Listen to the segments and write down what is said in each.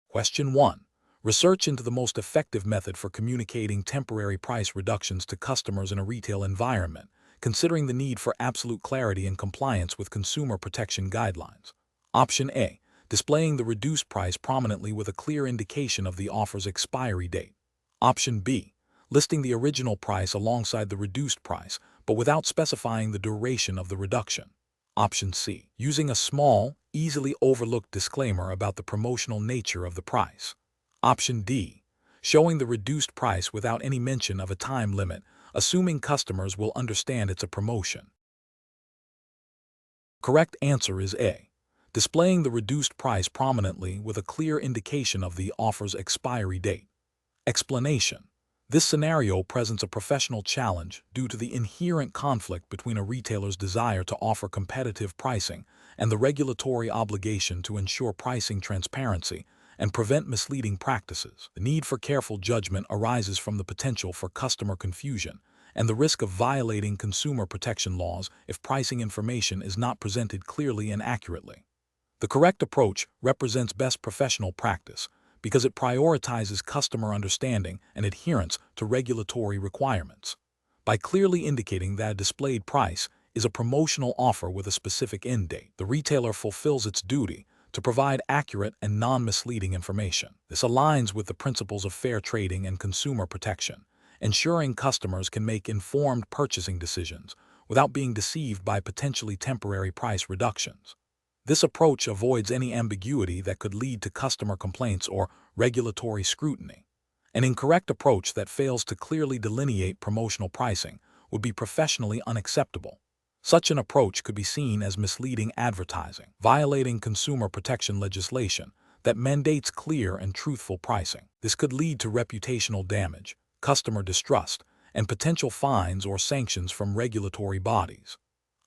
Question 1. Research into the most effective method for communicating temporary price reductions to customers in a retail environment, considering the need for absolute clarity and compliance with consumer protection guidelines. Option A. Displaying the reduced price prominently with a clear indication of the offer's expiry date. Option B. Listing the original price alongside the reduced price, but without specifying the duration of the reduction. Option C. Using a small, easily overlooked disclaimer about the promotional nature of the price. Option D. Showing the reduced price without any mention of a time limit, assuming customers will understand it's a promotion. Correct answer is A. Displaying the reduced price prominently with a clear indication of the offer's expiry date. Explanation. This scenario presents a professional challenge due to the inherent conflict between a retailer's desire to offer competitive pricing and the regulatory obligation to ensure pricing transparency and prevent misleading practices. The need for careful judgment arises from the potential for customer confusion and the risk of violating consumer protection laws if pricing information is not presented clearly and accurately. The correct approach represents best professional practice because it prioritizes customer understanding and adherence to regulatory requirements. By clearly indicating that a displayed price is a promotional offer with a specific end date, the retailer fulfills its duty to provide accurate and non-misleading information. This aligns with the principles of fair trading and consumer protection, ensuring customers can make informed purchasing decisions without being deceived by potentially temporary price reductions. This approach avoids any ambiguity that could lead to customer complaints or regulatory scrutiny. An incorrect approach that fails to clearly delineate promotional pricing would be professionally unacceptable. Such an approach could be seen as misleading advertising, violating consumer protection legislation that mandates clear and truthful pricing. This could lead to reputational damage, customer distrust, and potential fines or sanctions from regulatory bodies.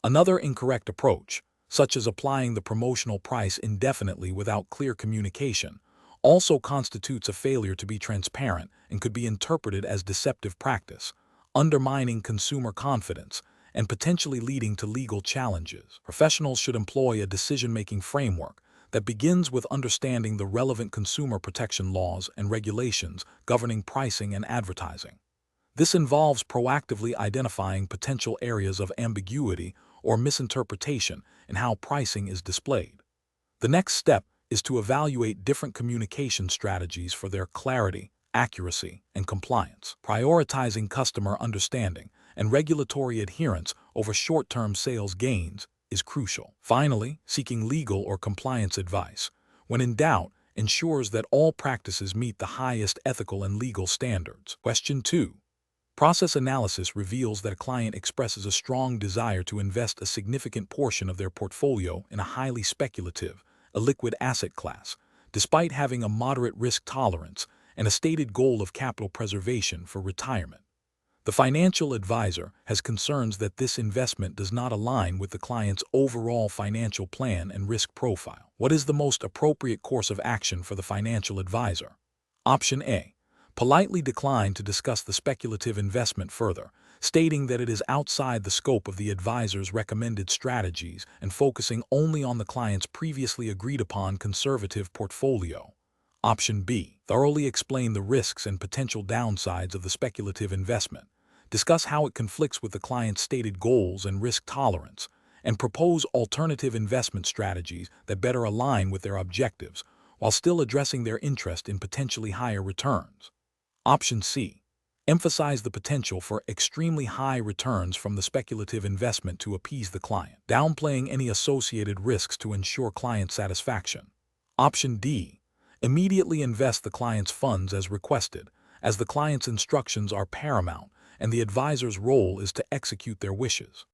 Another incorrect approach, such as applying the promotional price indefinitely without clear communication, also constitutes a failure to be transparent and could be interpreted as deceptive practice, undermining consumer confidence and potentially leading to legal challenges. Professionals should employ a decision-making framework that begins with understanding the relevant consumer protection laws and regulations governing pricing and advertising. This involves proactively identifying potential areas of ambiguity or misinterpretation in how pricing is displayed. The next step is to evaluate different communication strategies for their clarity, accuracy, and compliance. Prioritizing customer understanding and regulatory adherence over short-term sales gains is crucial. Finally, seeking legal or compliance advice, when in doubt, ensures that all practices meet the highest ethical and legal standards. Question 2. Process analysis reveals that a client expresses a strong desire to invest a significant portion of their portfolio in a highly speculative, illiquid asset class, despite having a moderate risk tolerance and a stated goal of capital preservation for retirement. The financial advisor has concerns that this investment does not align with the client's overall financial plan and risk profile. What is the most appropriate course of action for the financial advisor? Option A. Politely decline to discuss the speculative investment further, stating that it is outside the scope of the advisor's recommended strategies and focusing only on the client's previously agreed-upon conservative portfolio. Option B. Thoroughly explain the risks and potential downsides of the speculative investment, discuss how it conflicts with the client's stated goals and risk tolerance, and propose alternative investment strategies that better align with their objectives while still addressing their interest in potentially higher returns. Option C. Emphasize the potential for extremely high returns from the speculative investment to appease the client, downplaying any associated risks to ensure client satisfaction. Option D. Immediately invest the client's funds as requested, as the client's instructions are paramount and the advisor's role is to execute their wishes.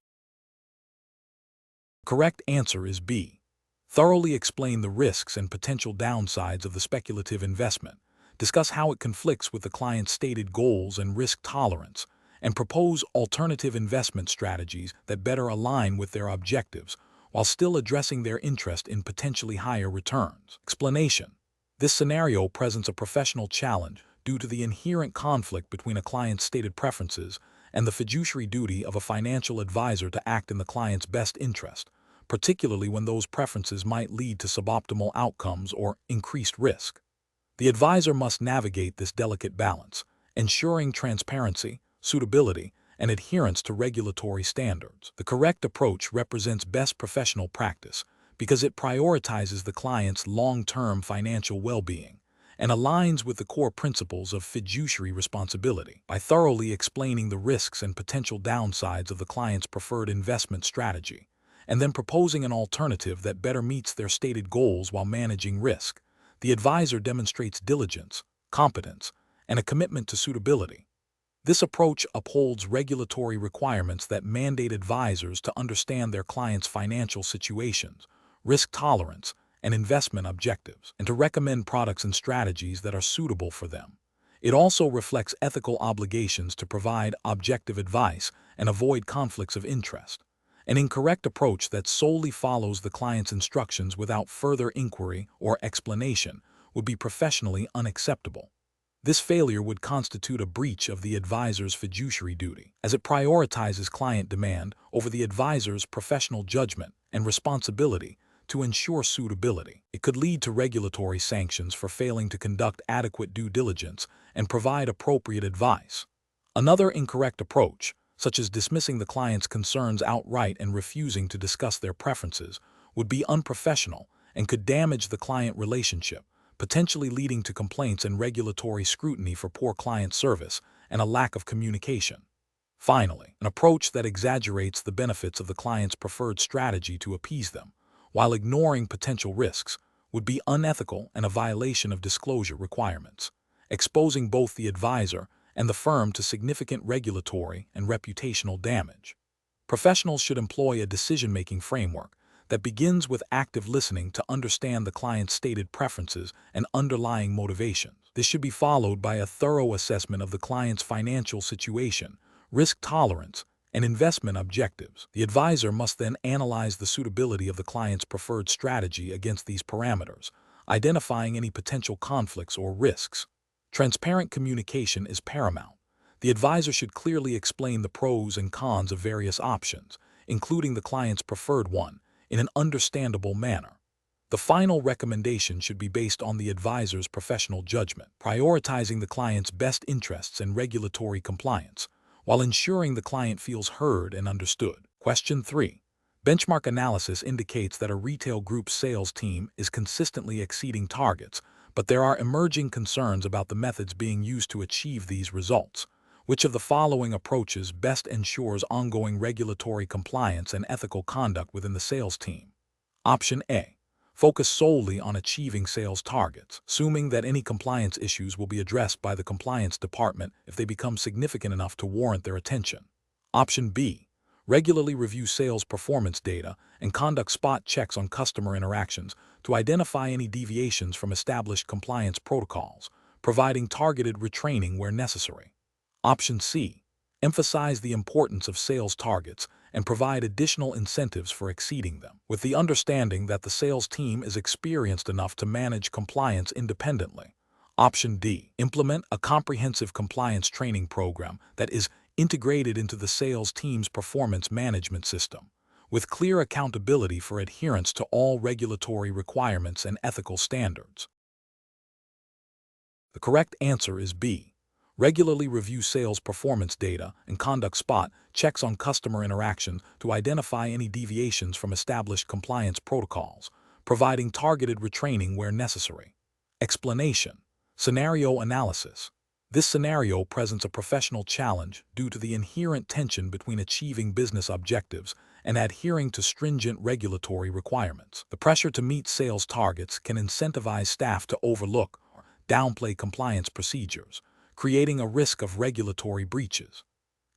Correct answer is B. Thoroughly explain the risks and potential downsides of the speculative investment, discuss how it conflicts with the client's stated goals and risk tolerance, and propose alternative investment strategies that better align with their objectives while still addressing their interest in potentially higher returns. Explanation. This scenario presents a professional challenge due to the inherent conflict between a client's stated preferences and the fiduciary duty of a financial advisor to act in the client's best interest, particularly when those preferences might lead to suboptimal outcomes or increased risk. The advisor must navigate this delicate balance, ensuring transparency, suitability, and adherence to regulatory standards. The correct approach represents best professional practice because it prioritizes the client's long-term financial well-being and aligns with the core principles of fiduciary responsibility. By thoroughly explaining the risks and potential downsides of the client's preferred investment strategy, and then proposing an alternative that better meets their stated goals while managing risk, the advisor demonstrates diligence, competence, and a commitment to suitability. This approach upholds regulatory requirements that mandate advisors to understand their clients' financial situations, risk tolerance, and investment objectives, and to recommend products and strategies that are suitable for them. It also reflects ethical obligations to provide objective advice and avoid conflicts of interest. An incorrect approach that solely follows the client's instructions without further inquiry or explanation would be professionally unacceptable. This failure would constitute a breach of the advisor's fiduciary duty, as it prioritizes client demand over the advisor's professional judgment and responsibility to ensure suitability. It could lead to regulatory sanctions for failing to conduct adequate due diligence and provide appropriate advice. Another incorrect approach, such as dismissing the client's concerns outright and refusing to discuss their preferences, would be unprofessional and could damage the client relationship, potentially leading to complaints and regulatory scrutiny for poor client service and a lack of communication. Finally, an approach that exaggerates the benefits of the client's preferred strategy to appease them, while ignoring potential risks, would be unethical and a violation of disclosure requirements, exposing both the advisor and the firm to significant regulatory and reputational damage. Professionals should employ a decision-making framework that begins with active listening to understand the client's stated preferences and underlying motivations. This should be followed by a thorough assessment of the client's financial situation, risk tolerance, and investment objectives. The advisor must then analyze the suitability of the client's preferred strategy against these parameters, identifying any potential conflicts or risks. Transparent communication is paramount. The advisor should clearly explain the pros and cons of various options, including the client's preferred one, in an understandable manner. The final recommendation should be based on the advisor's professional judgment, prioritizing the client's best interests and regulatory compliance, while ensuring the client feels heard and understood. Question 3. Benchmark analysis indicates that a retail group sales team is consistently exceeding targets, but there are emerging concerns about the methods being used to achieve these results. Which of the following approaches best ensures ongoing regulatory compliance and ethical conduct within the sales team? Option A. Focus solely on achieving sales targets, assuming that any compliance issues will be addressed by the compliance department if they become significant enough to warrant their attention. Option B. Regularly review sales performance data and conduct spot checks on customer interactions to identify any deviations from established compliance protocols, providing targeted retraining where necessary. Option C. Emphasize the importance of sales targets and provide additional incentives for exceeding them, with the understanding that the sales team is experienced enough to manage compliance independently. Option D. Implement a comprehensive compliance training program that is integrated into the sales team's performance management system, with clear accountability for adherence to all regulatory requirements and ethical standards. The correct answer is B. Regularly review sales performance data and conduct spot checks on customer interactions to identify any deviations from established compliance protocols, providing targeted retraining where necessary. Explanation. Scenario analysis. This scenario presents a professional challenge due to the inherent tension between achieving business objectives and adhering to stringent regulatory requirements. The pressure to meet sales targets can incentivize staff to overlook or downplay compliance procedures, creating a risk of regulatory breaches.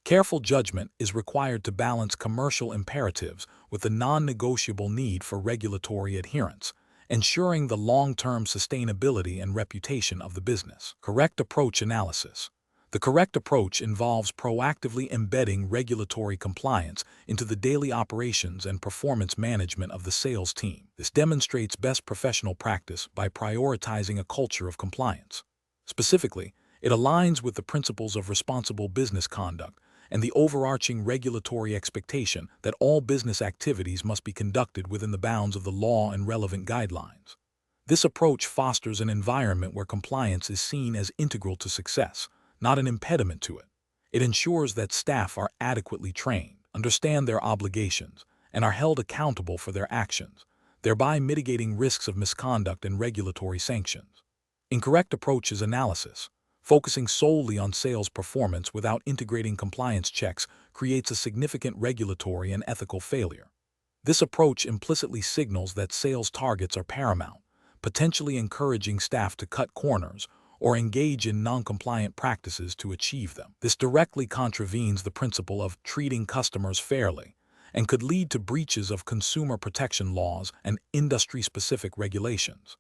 Careful judgment is required to balance commercial imperatives with the non-negotiable need for regulatory adherence, ensuring the long-term sustainability and reputation of the business. Correct approach analysis. The correct approach involves proactively embedding regulatory compliance into the daily operations and performance management of the sales team. This demonstrates best professional practice by prioritizing a culture of compliance. Specifically, it aligns with the principles of responsible business conduct and the overarching regulatory expectation that all business activities must be conducted within the bounds of the law and relevant guidelines. This approach fosters an environment where compliance is seen as integral to success, not an impediment to it. It ensures that staff are adequately trained, understand their obligations, and are held accountable for their actions, thereby mitigating risks of misconduct and regulatory sanctions. Incorrect approach is analysis. Focusing solely on sales performance without integrating compliance checks creates a significant regulatory and ethical failure. This approach implicitly signals that sales targets are paramount, potentially encouraging staff to cut corners or engage in non-compliant practices to achieve them. This directly contravenes the principle of treating customers fairly and could lead to breaches of consumer protection laws and industry-specific regulations.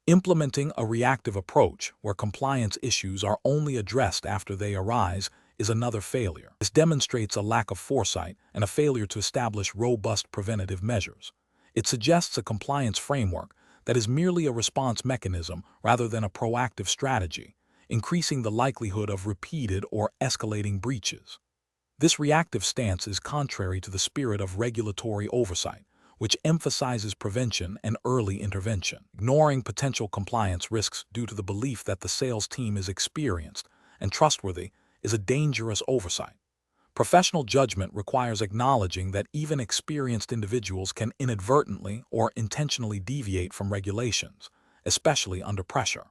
Implementing a reactive approach where compliance issues are only addressed after they arise is another failure. This demonstrates a lack of foresight and a failure to establish robust preventative measures. It suggests a compliance framework that is merely a response mechanism rather than a proactive strategy, increasing the likelihood of repeated or escalating breaches. This reactive stance is contrary to the spirit of regulatory oversight, which emphasizes prevention and early intervention. Ignoring potential compliance risks due to the belief that the sales team is experienced and trustworthy is a dangerous oversight. Professional judgment requires acknowledging that even experienced individuals can inadvertently or intentionally deviate from regulations, especially under pressure.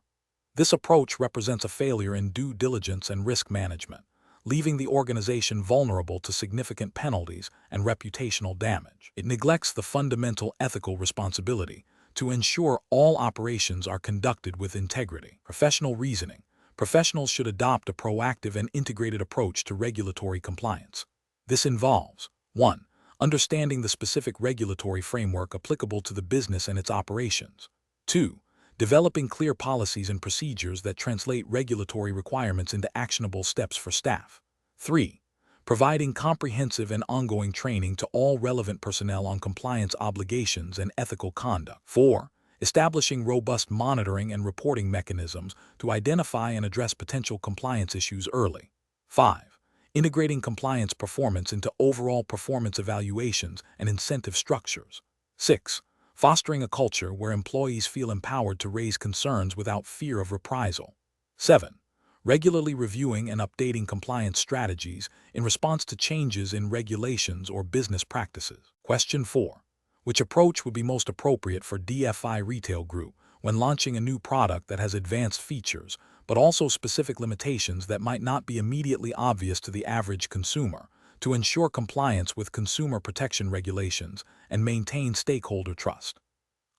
This approach represents a failure in due diligence and risk management, leaving the organization vulnerable to significant penalties and reputational damage. It neglects the fundamental ethical responsibility to ensure all operations are conducted with integrity. Professional reasoning. Professionals should adopt a proactive and integrated approach to regulatory compliance. This involves 1. Understanding the specific regulatory framework applicable to the business and its operations. 2. Developing clear policies and procedures that translate regulatory requirements into actionable steps for staff. 3. Providing comprehensive and ongoing training to all relevant personnel on compliance obligations and ethical conduct. 4. Establishing robust monitoring and reporting mechanisms to identify and address potential compliance issues early. 5. Integrating compliance performance into overall performance evaluations and incentive structures. 6. Fostering a culture where employees feel empowered to raise concerns without fear of reprisal. 7. Regularly reviewing and updating compliance strategies in response to changes in regulations or business practices. Question 4. Which approach would be most appropriate for DFI Retail Group when launching a new product that has advanced features, but also specific limitations that might not be immediately obvious to the average consumer, to ensure compliance with consumer protection regulations and maintain stakeholder trust?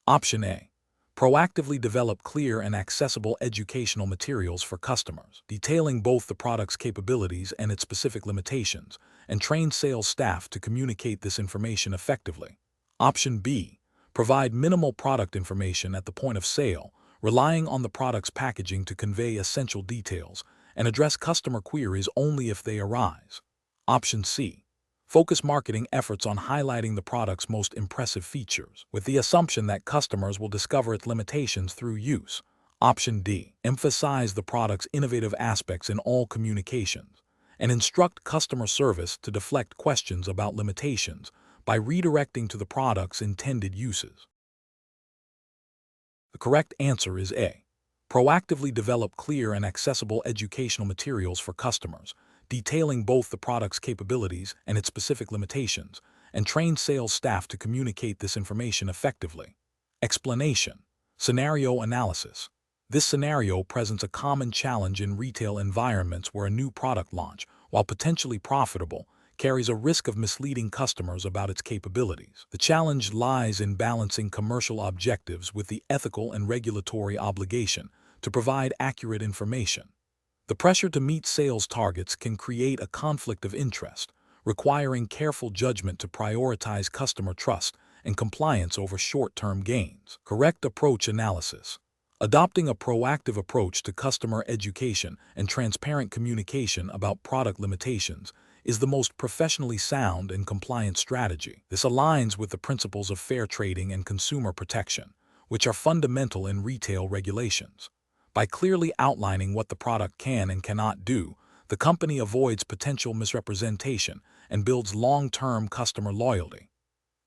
Option A. Proactively develop clear and accessible educational materials for customers, detailing both the product's capabilities and its specific limitations, and train sales staff to communicate this information effectively. Option B. Provide minimal product information at the point of sale, relying on the product's packaging to convey essential details, and address customer queries only if they arise. Option C. Focus marketing efforts on highlighting the product's most impressive features, with the assumption that customers will discover its limitations through use. Option D. Emphasize the product's innovative aspects in all communications, and instruct customer service to deflect questions about limitations by redirecting to the product's intended uses. The correct answer is A. Proactively develop clear and accessible educational materials for customers, detailing both the product's capabilities and its specific limitations, and train sales staff to communicate this information effectively. Explanation. Scenario analysis. This scenario presents a common challenge in retail environments where a new product launch, while potentially profitable, carries a risk of misleading customers about its capabilities. The challenge lies in balancing commercial objectives with the ethical and regulatory obligation to provide accurate information. The pressure to meet sales targets can create a conflict of interest, requiring careful judgment to prioritize customer trust and compliance over short-term gains. Correct approach analysis. Adopting a proactive approach to customer education and transparent communication about product limitations is the most professionally sound and compliant strategy. This aligns with the principles of fair trading and consumer protection, which are fundamental in retail regulations. By clearly outlining what the product can and cannot do, the company avoids potential misrepresentation and builds long-term customer loyalty.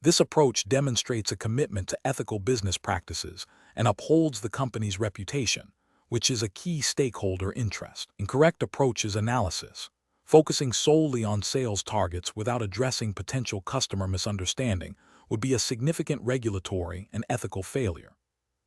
This approach demonstrates a commitment to ethical business practices and upholds the company's reputation, which is a key stakeholder interest. Incorrect approach is analysis. Focusing solely on sales targets without addressing potential customer misunderstanding would be a significant regulatory and ethical failure.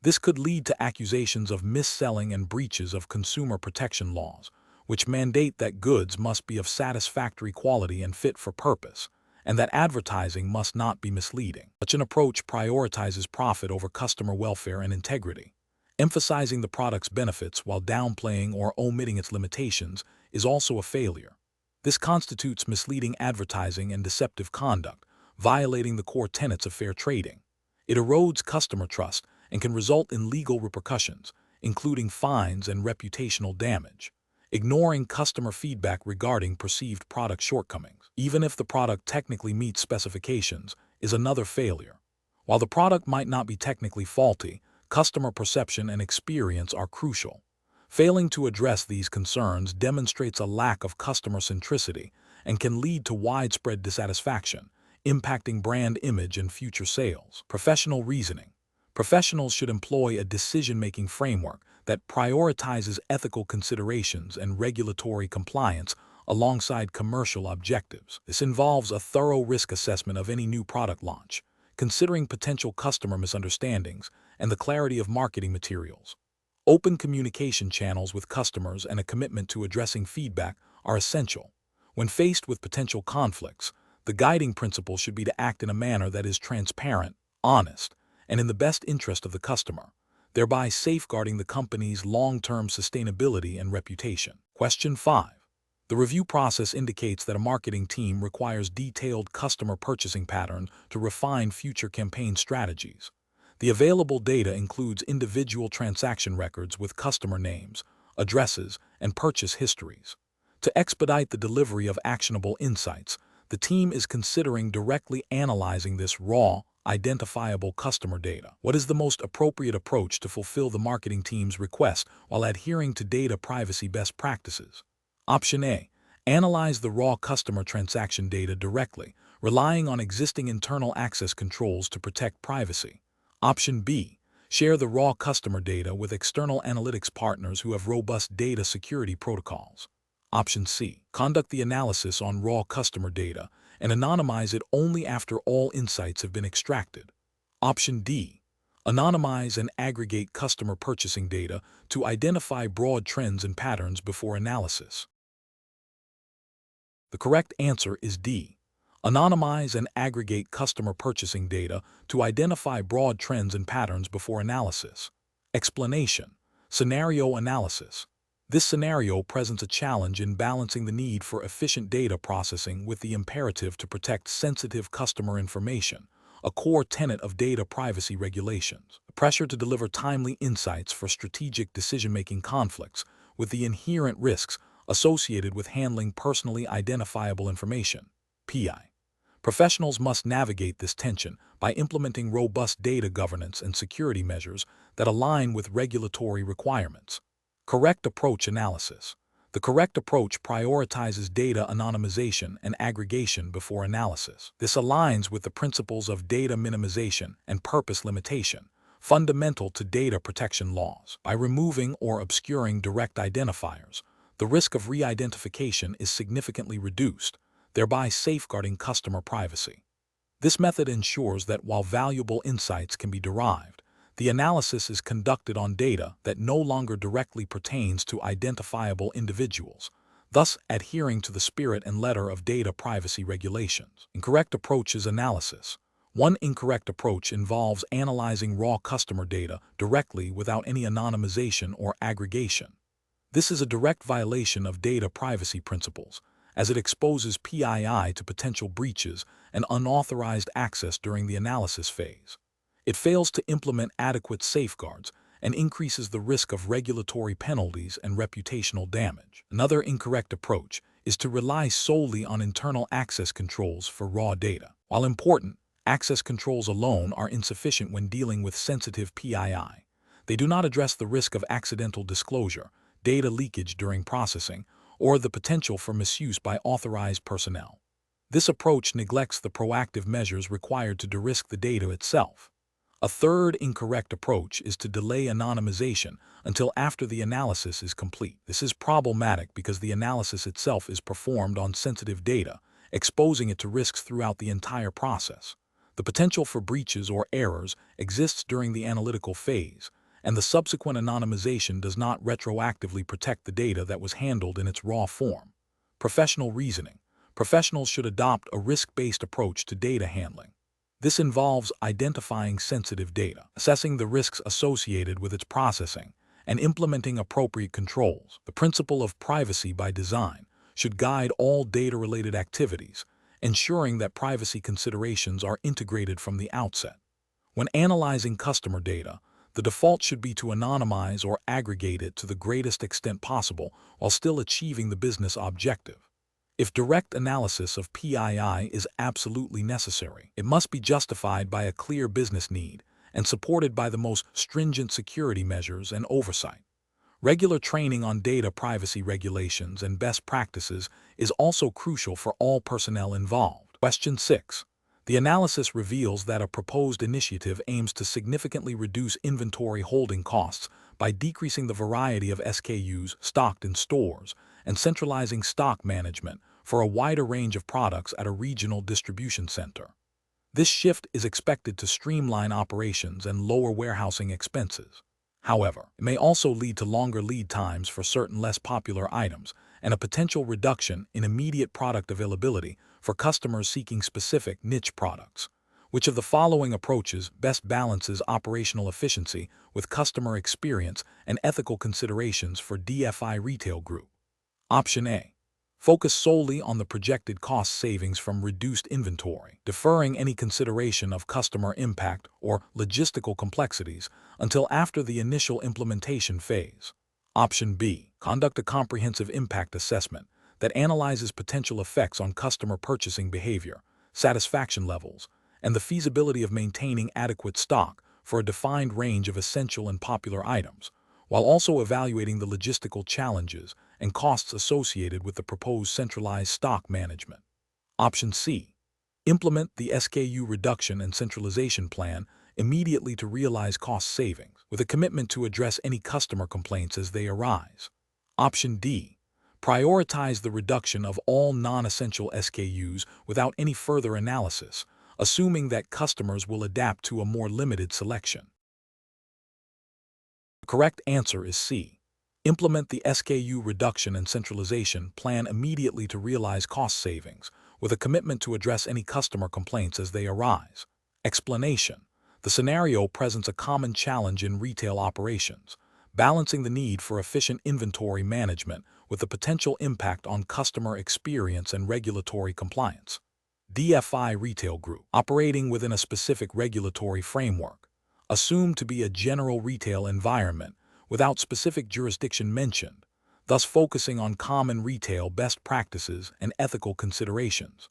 This could lead to accusations of mis-selling and breaches of consumer protection laws, which mandate that goods must be of satisfactory quality and fit for purpose, and that advertising must not be misleading. Such an approach prioritizes profit over customer welfare and integrity. Emphasizing the product's benefits while downplaying or omitting its limitations is also a failure. This constitutes misleading advertising and deceptive conduct, violating the core tenets of fair trading. It erodes customer trust and can result in legal repercussions, including fines and reputational damage. Ignoring customer feedback regarding perceived product shortcomings, even if the product technically meets specifications, is another failure. While the product might not be technically faulty, customer perception and experience are crucial. Failing to address these concerns demonstrates a lack of customer centricity and can lead to widespread dissatisfaction, impacting brand image and future sales. Professional reasoning. Professionals should employ a decision-making framework that prioritizes ethical considerations and regulatory compliance alongside commercial objectives. This involves a thorough risk assessment of any new product launch, considering potential customer misunderstandings and the clarity of marketing materials. Open communication channels with customers and a commitment to addressing feedback are essential. When faced with potential conflicts, the guiding principle should be to act in a manner that is transparent, honest, and in the best interest of the customer, thereby safeguarding the company's long-term sustainability and reputation. Question 5. The review process indicates that a marketing team requires detailed customer purchasing patterns to refine future campaign strategies. The available data includes individual transaction records with customer names, addresses, and purchase histories. To expedite the delivery of actionable insights, the team is considering directly analyzing this raw, identifiable customer data. What is the most appropriate approach to fulfill the marketing team's request while adhering to data privacy best practices? Option A. Analyze the raw customer transaction data directly, relying on existing internal access controls to protect privacy. Option B. Share the raw customer data with external analytics partners who have robust data security protocols. Option C. Conduct the analysis on raw customer data and anonymize it only after all insights have been extracted. Option D. Anonymize and aggregate customer purchasing data to identify broad trends and patterns before analysis. The correct answer is D. Anonymize and aggregate customer purchasing data to identify broad trends and patterns before analysis. Explanation. Scenario analysis. This scenario presents a challenge in balancing the need for efficient data processing with the imperative to protect sensitive customer information, a core tenet of data privacy regulations. The pressure to deliver timely insights for strategic decision-making conflicts with the inherent risks associated with handling personally identifiable information, PI. Professionals must navigate this tension by implementing robust data governance and security measures that align with regulatory requirements. Correct approach analysis. The correct approach prioritizes data anonymization and aggregation before analysis. This aligns with the principles of data minimization and purpose limitation, fundamental to data protection laws. By removing or obscuring direct identifiers, the risk of re-identification is significantly reduced, thereby safeguarding customer privacy. This method ensures that while valuable insights can be derived, the analysis is conducted on data that no longer directly pertains to identifiable individuals, thus adhering to the spirit and letter of data privacy regulations. Incorrect approach is analysis. One incorrect approach involves analyzing raw customer data directly without any anonymization or aggregation. This is a direct violation of data privacy principles, as it exposes PII to potential breaches and unauthorized access during the analysis phase. It fails to implement adequate safeguards and increases the risk of regulatory penalties and reputational damage. Another incorrect approach is to rely solely on internal access controls for raw data. While important, access controls alone are insufficient when dealing with sensitive PII. They do not address the risk of accidental disclosure, data leakage during processing, or the potential for misuse by authorized personnel. This approach neglects the proactive measures required to de-risk the data itself. A third incorrect approach is to delay anonymization until after the analysis is complete. This is problematic because the analysis itself is performed on sensitive data, exposing it to risks throughout the entire process. The potential for breaches or errors exists during the analytical phase, and the subsequent anonymization does not retroactively protect the data that was handled in its raw form. Professional reasoning. Professionals should adopt a risk-based approach to data handling. This involves identifying sensitive data, assessing the risks associated with its processing, and implementing appropriate controls. The principle of privacy by design should guide all data-related activities, ensuring that privacy considerations are integrated from the outset. When analyzing customer data, the default should be to anonymize or aggregate it to the greatest extent possible while still achieving the business objective. If direct analysis of PII is absolutely necessary, it must be justified by a clear business need and supported by the most stringent security measures and oversight. Regular training on data privacy regulations and best practices is also crucial for all personnel involved. Question 6. The analysis reveals that a proposed initiative aims to significantly reduce inventory holding costs by decreasing the variety of SKUs stocked in stores and centralizing stock management for a wider range of products at a regional distribution center. This shift is expected to streamline operations and lower warehousing expenses. However, it may also lead to longer lead times for certain less popular items and a potential reduction in immediate product availability for customers seeking specific niche products. Which of the following approaches best balances operational efficiency with customer experience and ethical considerations for DFI Retail Group? Option A. Focus solely on the projected cost savings from reduced inventory, deferring any consideration of customer impact or logistical complexities until after the initial implementation phase. Option B. Conduct a comprehensive impact assessment that analyzes potential effects on customer purchasing behavior, satisfaction levels, and the feasibility of maintaining adequate stock for a defined range of essential and popular items, while also evaluating the logistical challenges and costs associated with the proposed centralized stock management. Option C. Implement the SKU reduction and centralization plan immediately to realize cost savings, with a commitment to address any customer complaints as they arise. Option D. Prioritize the reduction of all non-essential SKUs without any further analysis, assuming that customers will adapt to a more limited selection. The correct answer is C. Implement the SKU reduction and centralization plan immediately to realize cost savings, with a commitment to address any customer complaints as they arise. Explanation. The scenario presents a common challenge in retail operations, balancing the need for efficient inventory management with the potential impact on customer experience and regulatory compliance. DFI Retail Group, operating within a specific regulatory framework, assumed to be a general retail environment without specific jurisdiction mentioned, thus focusing on common retail best practices and ethical considerations,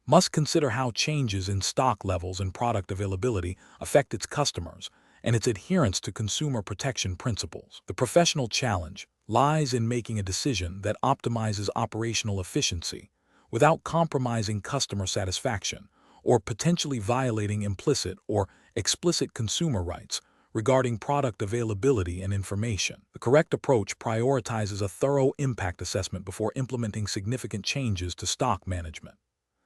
must consider how changes in stock levels and product availability affect its customers and its adherence to consumer protection principles. The professional challenge lies in making a decision that optimizes operational efficiency without compromising customer satisfaction or potentially violating implicit or explicit consumer rights regarding product availability and information. The correct approach prioritizes a thorough impact assessment before implementing significant changes to stock management.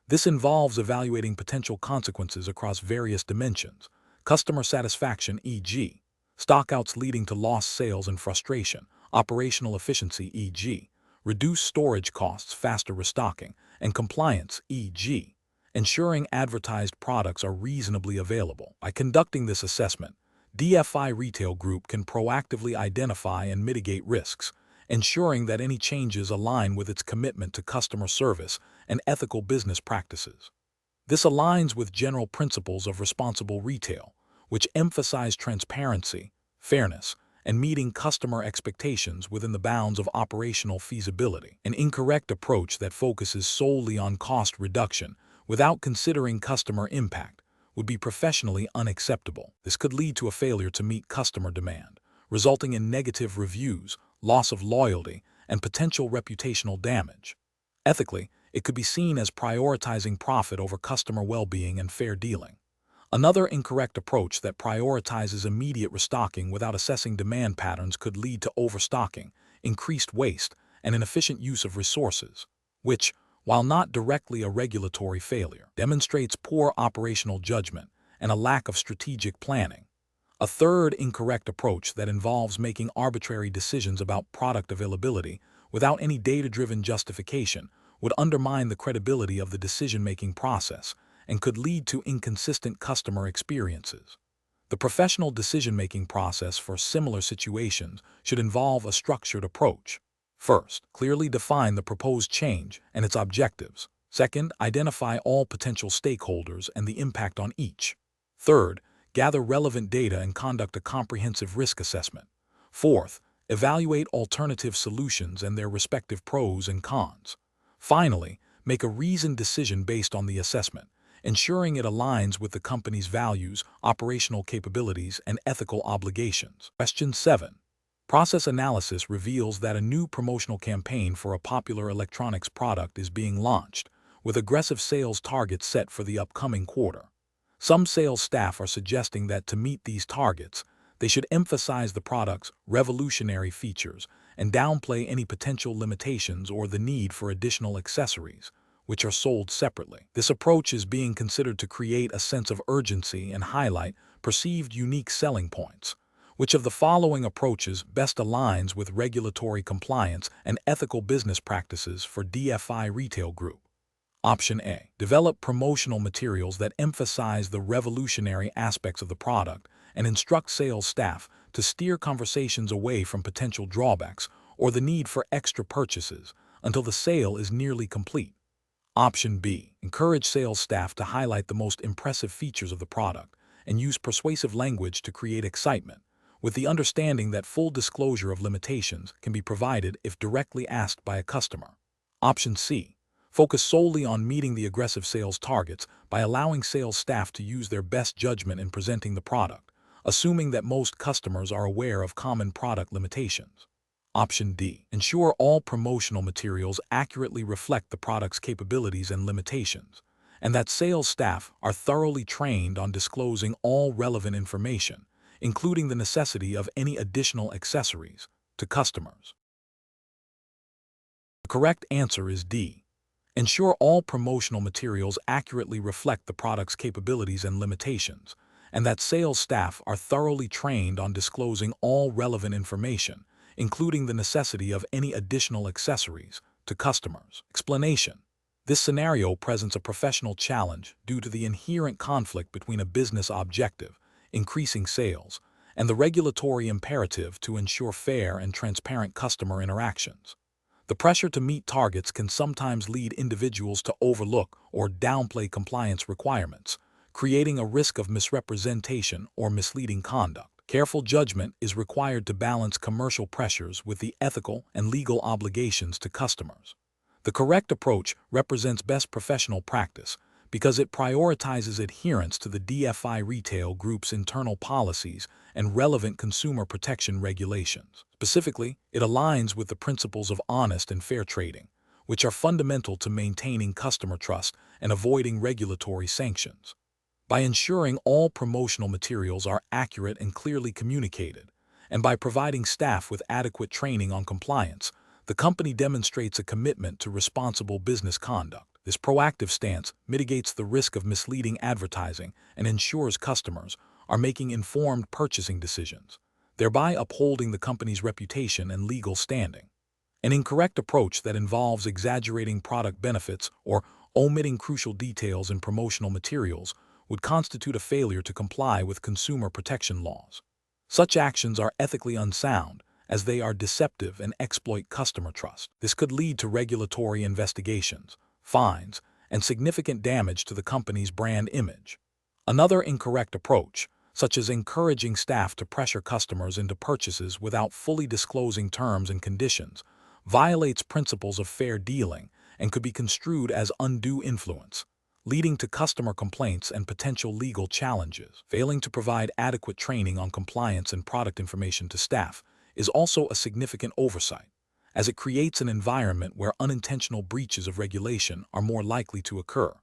This involves evaluating potential consequences across various dimensions: customer satisfaction, e.g., stockouts leading to lost sales and frustration; operational efficiency, e.g., reduced storage costs, faster restocking; and compliance, e.g., ensuring advertised products are reasonably available. By conducting this assessment, DFI Retail Group can proactively identify and mitigate risks, ensuring that any changes align with its commitment to customer service and ethical business practices. This aligns with general principles of responsible retail, which emphasize transparency, fairness, and meeting customer expectations within the bounds of operational feasibility. An incorrect approach that focuses solely on cost reduction without considering customer impact would be professionally unacceptable. This could lead to a failure to meet customer demand, resulting in negative reviews, loss of loyalty, and potential reputational damage. Ethically, it could be seen as prioritizing profit over customer well-being and fair dealing. Another incorrect approach that prioritizes immediate restocking without assessing demand patterns could lead to overstocking, increased waste, and inefficient use of resources, which, while not directly a regulatory failure, demonstrates poor operational judgment and a lack of strategic planning. A third incorrect approach that involves making arbitrary decisions about product availability without any data-driven justification would undermine the credibility of the decision-making process and could lead to inconsistent customer experiences. The professional decision-making process for similar situations should involve a structured approach. First, clearly define the proposed change and its objectives. Second, identify all potential stakeholders and the impact on each. Third, gather relevant data and conduct a comprehensive risk assessment. Fourth, evaluate alternative solutions and their respective pros and cons. Finally, make a reasoned decision based on the assessment, ensuring it aligns with the company's values, operational capabilities, and ethical obligations. Question 7. Process analysis reveals that a new promotional campaign for a popular electronics product is being launched, with aggressive sales targets set for the upcoming quarter. Some sales staff are suggesting that to meet these targets, they should emphasize the product's revolutionary features and downplay any potential limitations or the need for additional accessories, which are sold separately. This approach is being considered to create a sense of urgency and highlight perceived unique selling points. Which of the following approaches best aligns with regulatory compliance and ethical business practices for DFI Retail Group? Option A. Develop promotional materials that emphasize the revolutionary aspects of the product and instruct sales staff to steer conversations away from potential drawbacks or the need for extra purchases until the sale is nearly complete. Option B. Encourage sales staff to highlight the most impressive features of the product and use persuasive language to create excitement, with the understanding that full disclosure of limitations can be provided if directly asked by a customer. Option C. Focus solely on meeting the aggressive sales targets by allowing sales staff to use their best judgment in presenting the product, assuming that most customers are aware of common product limitations. Option D. Ensure all promotional materials accurately reflect the product's capabilities and limitations, and that sales staff are thoroughly trained on disclosing all relevant information, including the necessity of any additional accessories, to customers. The correct answer is D. Ensure all promotional materials accurately reflect the product's capabilities and limitations, and that sales staff are thoroughly trained on disclosing all relevant information, including the necessity of any additional accessories, to customers. Explanation. This scenario presents a professional challenge due to the inherent conflict between a business objective, increasing sales, and the regulatory imperative to ensure fair and transparent customer interactions. The pressure to meet targets can sometimes lead individuals to overlook or downplay compliance requirements, creating a risk of misrepresentation or misleading conduct. Careful judgment is required to balance commercial pressures with the ethical and legal obligations to customers. The correct approach represents best professional practice because it prioritizes adherence to the DFI Retail Group's internal policies and relevant consumer protection regulations. Specifically, it aligns with the principles of honest and fair trading, which are fundamental to maintaining customer trust and avoiding regulatory sanctions. By ensuring all promotional materials are accurate and clearly communicated, and by providing staff with adequate training on compliance, the company demonstrates a commitment to responsible business conduct. This proactive stance mitigates the risk of misleading advertising and ensures customers are making informed purchasing decisions, thereby upholding the company's reputation and legal standing. An incorrect approach that involves exaggerating product benefits or omitting crucial details in promotional materials would constitute a failure to comply with consumer protection laws. Such actions are ethically unsound, as they are deceptive and exploit customer trust. This could lead to regulatory investigations, fines, and significant damage to the company's brand image. Another incorrect approach, such as encouraging staff to pressure customers into purchases without fully disclosing terms and conditions, violates principles of fair dealing and could be construed as undue influence, leading to customer complaints and potential legal challenges. Failing to provide adequate training on compliance and product information to staff is also a significant oversight, as it creates an environment where unintentional breaches of regulation are more likely to occur,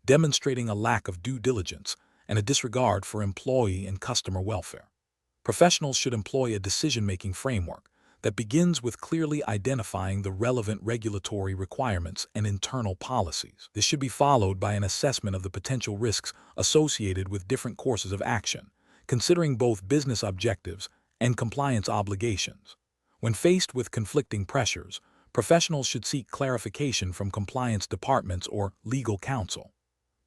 demonstrating a lack of due diligence and a disregard for employee and customer welfare. Professionals should employ a decision-making framework that begins with clearly identifying the relevant regulatory requirements and internal policies. This should be followed by an assessment of the potential risks associated with different courses of action, considering both business objectives and compliance obligations. When faced with conflicting pressures, professionals should seek clarification from compliance departments or legal counsel.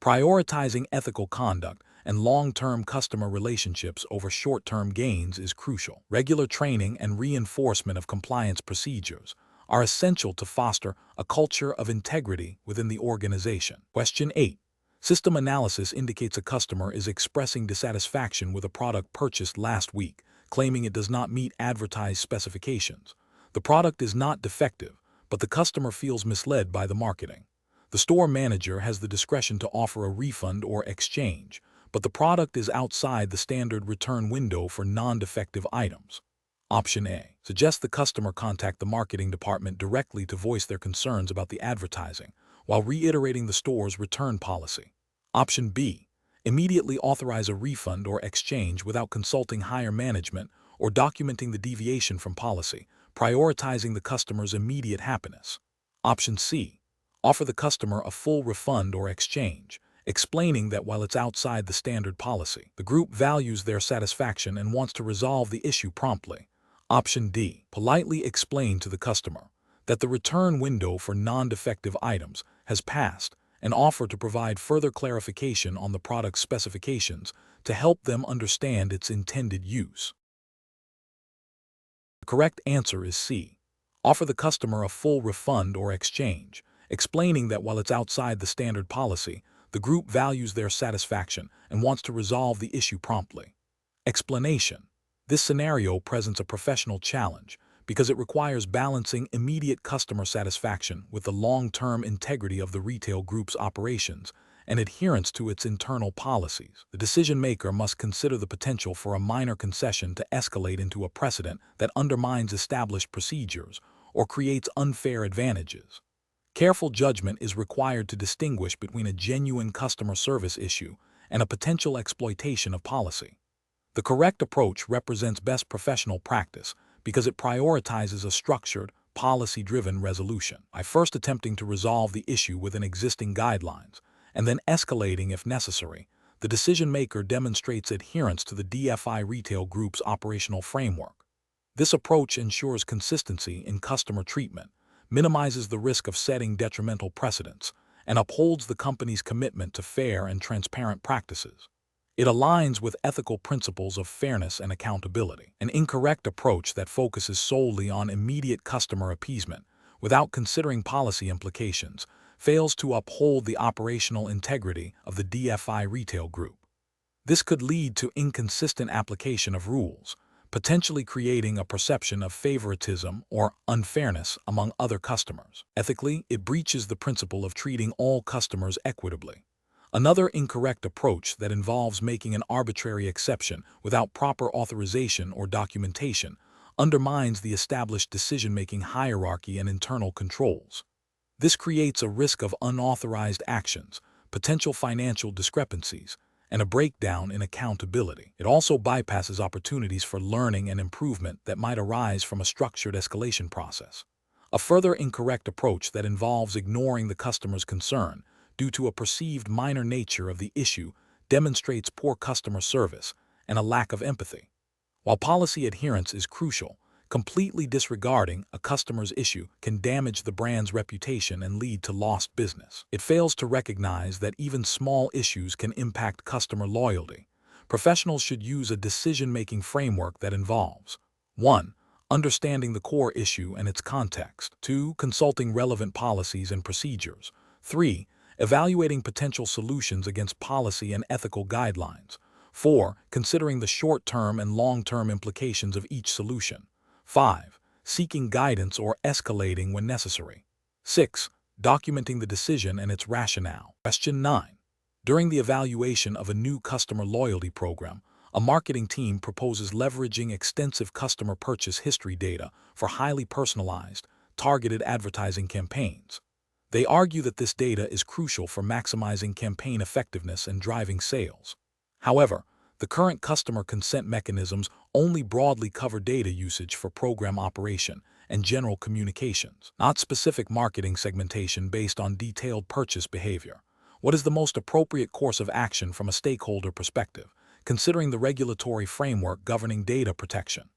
Prioritizing ethical conduct and long-term customer relationships over short-term gains is crucial. Regular training and reinforcement of compliance procedures are essential to foster a culture of integrity within the organization. Question 8. System analysis indicates a customer is expressing dissatisfaction with a product purchased last week, claiming it does not meet advertised specifications. The product is not defective, but the customer feels misled by the marketing. The store manager has the discretion to offer a refund or exchange, but the product is outside the standard return window for non-defective items. Option A. Suggest the customer contact the marketing department directly to voice their concerns about the advertising, while reiterating the store's return policy. Option B. Immediately authorize a refund or exchange without consulting higher management or documenting the deviation from policy, prioritizing the customer's immediate happiness. Option C. Offer the customer a full refund or exchange, explaining that while it's outside the standard policy, the group values their satisfaction and wants to resolve the issue promptly. Option D. Politely explain to the customer that the return window for non-defective items has passed and offer to provide further clarification on the product's specifications to help them understand its intended use. The correct answer is C. Offer the customer a full refund or exchange, explaining that while it's outside the standard policy, the group values their satisfaction and wants to resolve the issue promptly. Explanation. This scenario presents a professional challenge because it requires balancing immediate customer satisfaction with the long-term integrity of the retail group's operations and adherence to its internal policies. The decision-maker must consider the potential for a minor concession to escalate into a precedent that undermines established procedures or creates unfair advantages. Careful judgment is required to distinguish between a genuine customer service issue and a potential exploitation of policy. The correct approach represents best professional practice because it prioritizes a structured, policy-driven resolution by first attempting to resolve the issue within existing guidelines and then escalating if necessary. The decision-maker demonstrates adherence to the DFI Retail Group's operational framework. This approach ensures consistency in customer treatment, minimizes the risk of setting detrimental precedents, and upholds the company's commitment to fair and transparent practices. It aligns with ethical principles of fairness and accountability. An incorrect approach that focuses solely on immediate customer appeasement without considering policy implications fails to uphold the operational integrity of the DFI Retail Group. This could lead to inconsistent application of rules, potentially creating a perception of favoritism or unfairness among other customers. Ethically, it breaches the principle of treating all customers equitably. Another incorrect approach that involves making an arbitrary exception without proper authorization or documentation undermines the established decision-making hierarchy and internal controls. This creates a risk of unauthorized actions, potential financial discrepancies, and a breakdown in accountability. It also bypasses opportunities for learning and improvement that might arise from a structured escalation process. A further incorrect approach that involves ignoring the customer's concern due to a perceived minor nature of the issue demonstrates poor customer service and a lack of empathy. While policy adherence is crucial, completely disregarding a customer's issue can damage the brand's reputation and lead to lost business. It fails to recognize that even small issues can impact customer loyalty. Professionals should use a decision-making framework that involves 1. Understanding the core issue and its context. 2. Consulting relevant policies and procedures. 3. Evaluating potential solutions against policy and ethical guidelines. 4. Considering the short-term and long-term implications of each solution. 5. Seeking guidance or escalating when necessary. 6. Documenting the decision and its rationale. Question 9. During the evaluation of a new customer loyalty program, a marketing team proposes leveraging extensive customer purchase history data for highly personalized, targeted advertising campaigns. They argue that this data is crucial for maximizing campaign effectiveness and driving sales. However, the current customer consent mechanisms only broadly cover data usage for program operation and general communications, not specific marketing segmentation based on detailed purchase behavior. What is the most appropriate course of action from a stakeholder perspective, considering the regulatory framework governing data protection?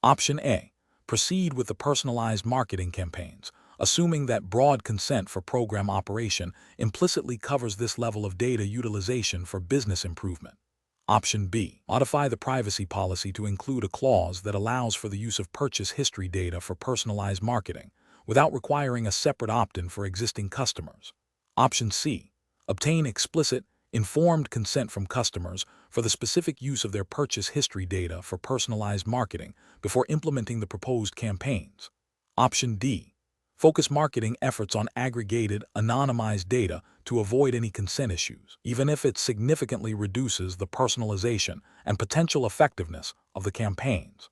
Option A. Proceed with the personalized marketing campaigns, assuming that broad consent for program operation implicitly covers this level of data utilization for business improvement. Option B. Modify the privacy policy to include a clause that allows for the use of purchase history data for personalized marketing, without requiring a separate opt-in for existing customers. Option C. Obtain explicit, informed consent from customers for the specific use of their purchase history data for personalized marketing before implementing the proposed campaigns. Option D. Focus marketing efforts on aggregated, anonymized data to avoid any consent issues, even if it significantly reduces the personalization and potential effectiveness of the campaigns.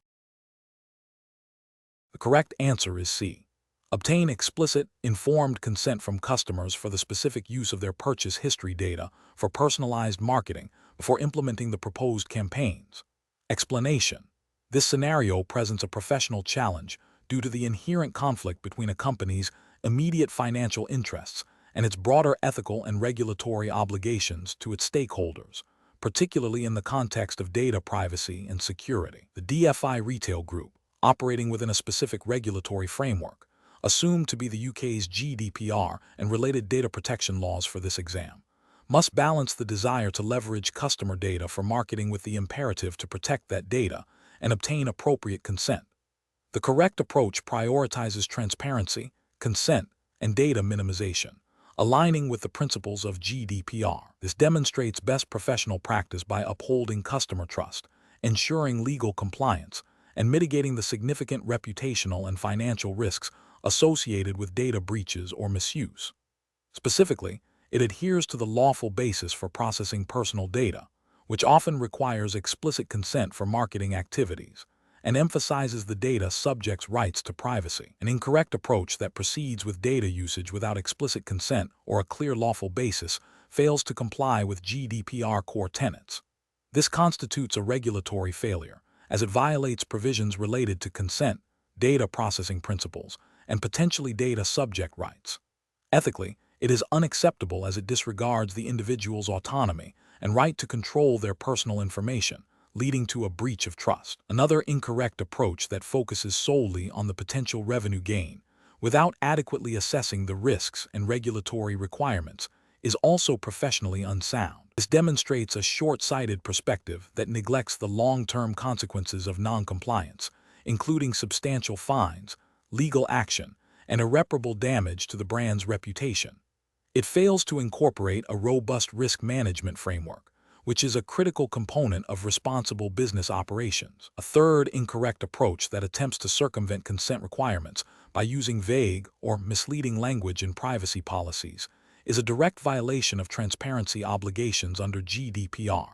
The correct answer is C. Obtain explicit, informed consent from customers for the specific use of their purchase history data for personalized marketing before implementing the proposed campaigns. Explanation. This scenario presents a professional challenge due to the inherent conflict between a company's immediate financial interests and its broader ethical and regulatory obligations to its stakeholders, particularly in the context of data privacy and security. The DFI retail group, operating within a specific regulatory framework, assumed to be the UK's GDPR and related data protection laws for this exam, must balance the desire to leverage customer data for marketing with the imperative to protect that data and obtain appropriate consent. The correct approach prioritizes transparency, consent, and data minimization, aligning with the principles of GDPR. This demonstrates best professional practice by upholding customer trust, ensuring legal compliance, and mitigating the significant reputational and financial risks associated with data breaches or misuse. Specifically, it adheres to the lawful basis for processing personal data, which often requires explicit consent for marketing activities, and emphasizes the data subject's rights to privacy. An incorrect approach that proceeds with data usage without explicit consent or a clear lawful basis fails to comply with GDPR core tenets. This constitutes a regulatory failure, as it violates provisions related to consent, data processing principles, and potentially data subject rights. Ethically, it is unacceptable as it disregards the individual's autonomy and right to control their personal information, leading to a breach of trust. Another incorrect approach that focuses solely on the potential revenue gain, without adequately assessing the risks and regulatory requirements, is also professionally unsound. This demonstrates a short-sighted perspective that neglects the long-term consequences of non-compliance, including substantial fines, legal action, and irreparable damage to the brand's reputation. It fails to incorporate a robust risk management framework, which is a critical component of responsible business operations. A third incorrect approach that attempts to circumvent consent requirements by using vague or misleading language in privacy policies is a direct violation of transparency obligations under GDPR.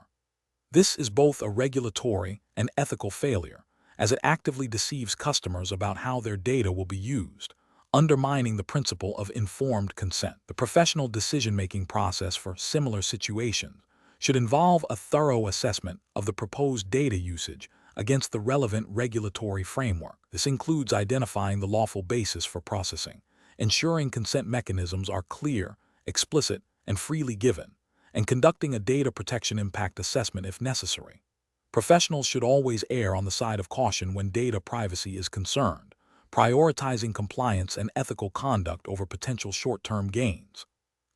This is both a regulatory and ethical failure, as it actively deceives customers about how their data will be used, undermining the principle of informed consent. The professional decision-making process for similar situations should involve a thorough assessment of the proposed data usage against the relevant regulatory framework. This includes identifying the lawful basis for processing, ensuring consent mechanisms are clear, explicit, and freely given, and conducting a data protection impact assessment if necessary. Professionals should always err on the side of caution when data privacy is concerned, prioritizing compliance and ethical conduct over potential short-term gains.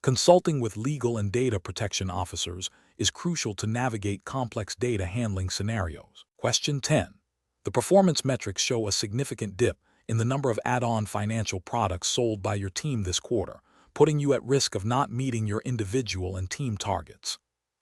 Consulting with legal and data protection officers is crucial to navigate complex data handling scenarios. Question 10. The performance metrics show a significant dip in the number of add-on financial products sold by your team this quarter, putting you at risk of not meeting your individual and team targets.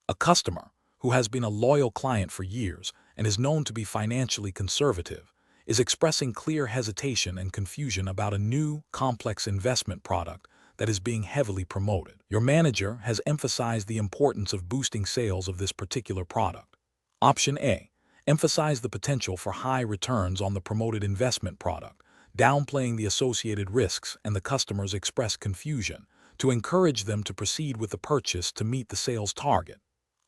A customer, who has been a loyal client for years and is known to be financially conservative, is expressing clear hesitation and confusion about a new, complex investment product that is being heavily promoted. Your manager has emphasized the importance of boosting sales of this particular product. Option A. Emphasize the potential for high returns on the promoted investment product, downplaying the associated risks and the customer's expressed confusion to encourage them to proceed with the purchase to meet the sales target.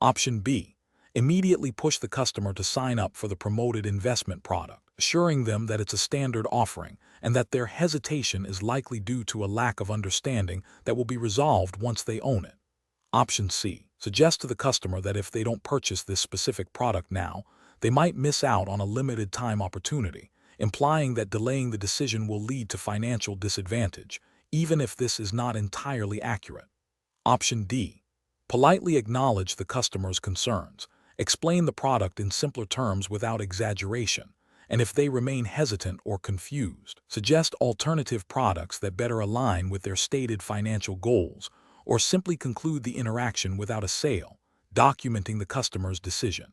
Option B. Immediately push the customer to sign up for the promoted investment product, assuring them that it's a standard offering and that their hesitation is likely due to a lack of understanding that will be resolved once they own it. Option C. Suggest to the customer that if they don't purchase this specific product now, they might miss out on a limited time opportunity, implying that delaying the decision will lead to financial disadvantage, even if this is not entirely accurate. Option D. Politely acknowledge the customer's concerns. Explain the product in simpler terms without exaggeration, and if they remain hesitant or confused, suggest alternative products that better align with their stated financial goals, or simply conclude the interaction without a sale, documenting the customer's decision.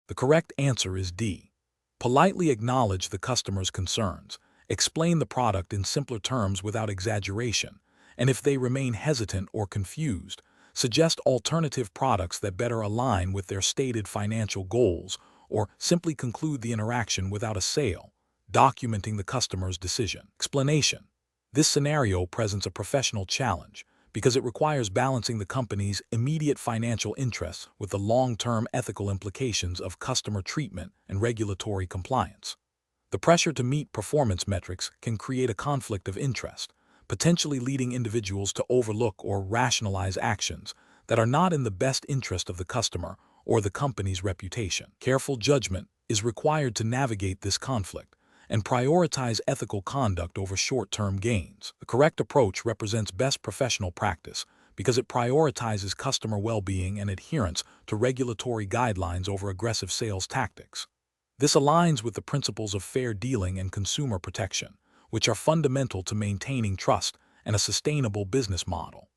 The correct answer is D. Politely acknowledge the customer's concerns, explain the product in simpler terms without exaggeration, and if they remain hesitant or confused, suggest alternative products that better align with their stated financial goals, or simply conclude the interaction without a sale, documenting the customer's decision. Explanation. This scenario presents a professional challenge because it requires balancing the company's immediate financial interests with the long-term ethical implications of customer treatment and regulatory compliance. The pressure to meet performance metrics can create a conflict of interest, potentially leading individuals to overlook or rationalize actions that are not in the best interest of the customer or the company's reputation. Careful judgment is required to navigate this conflict and prioritize ethical conduct over short-term gains. The correct approach represents best professional practice because it prioritizes customer well-being and adherence to regulatory guidelines over aggressive sales tactics. This aligns with the principles of fair dealing and consumer protection, which are fundamental to maintaining trust and a sustainable business model.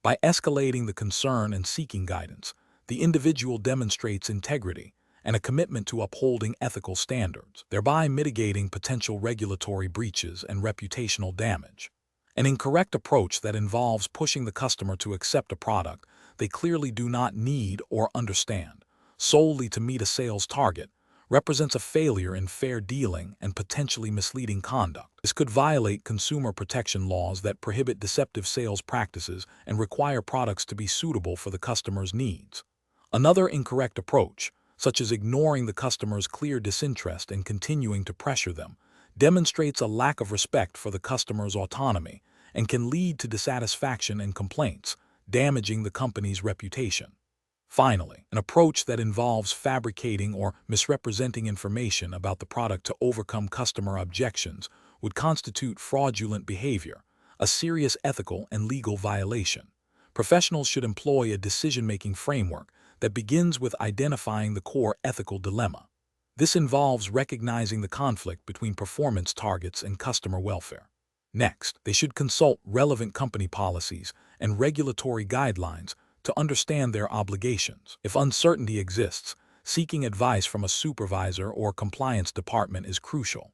By escalating the concern and seeking guidance, the individual demonstrates integrity and a commitment to upholding ethical standards, thereby mitigating potential regulatory breaches and reputational damage. An incorrect approach that involves pushing the customer to accept a product they clearly do not need or understand, solely to meet a sales target, represents a failure in fair dealing and potentially misleading conduct. This could violate consumer protection laws that prohibit deceptive sales practices and require products to be suitable for the customer's needs. Another incorrect approach, such as ignoring the customer's clear disinterest and continuing to pressure them, demonstrates a lack of respect for the customer's autonomy and can lead to dissatisfaction and complaints, damaging the company's reputation. Finally, an approach that involves fabricating or misrepresenting information about the product to overcome customer objections would constitute fraudulent behavior, a serious ethical and legal violation. Professionals should employ a decision-making framework that begins with identifying the core ethical dilemma. This involves recognizing the conflict between performance targets and customer welfare. Next, they should consult relevant company policies and regulatory guidelines to understand their obligations. If uncertainty exists, seeking advice from a supervisor or compliance department is crucial.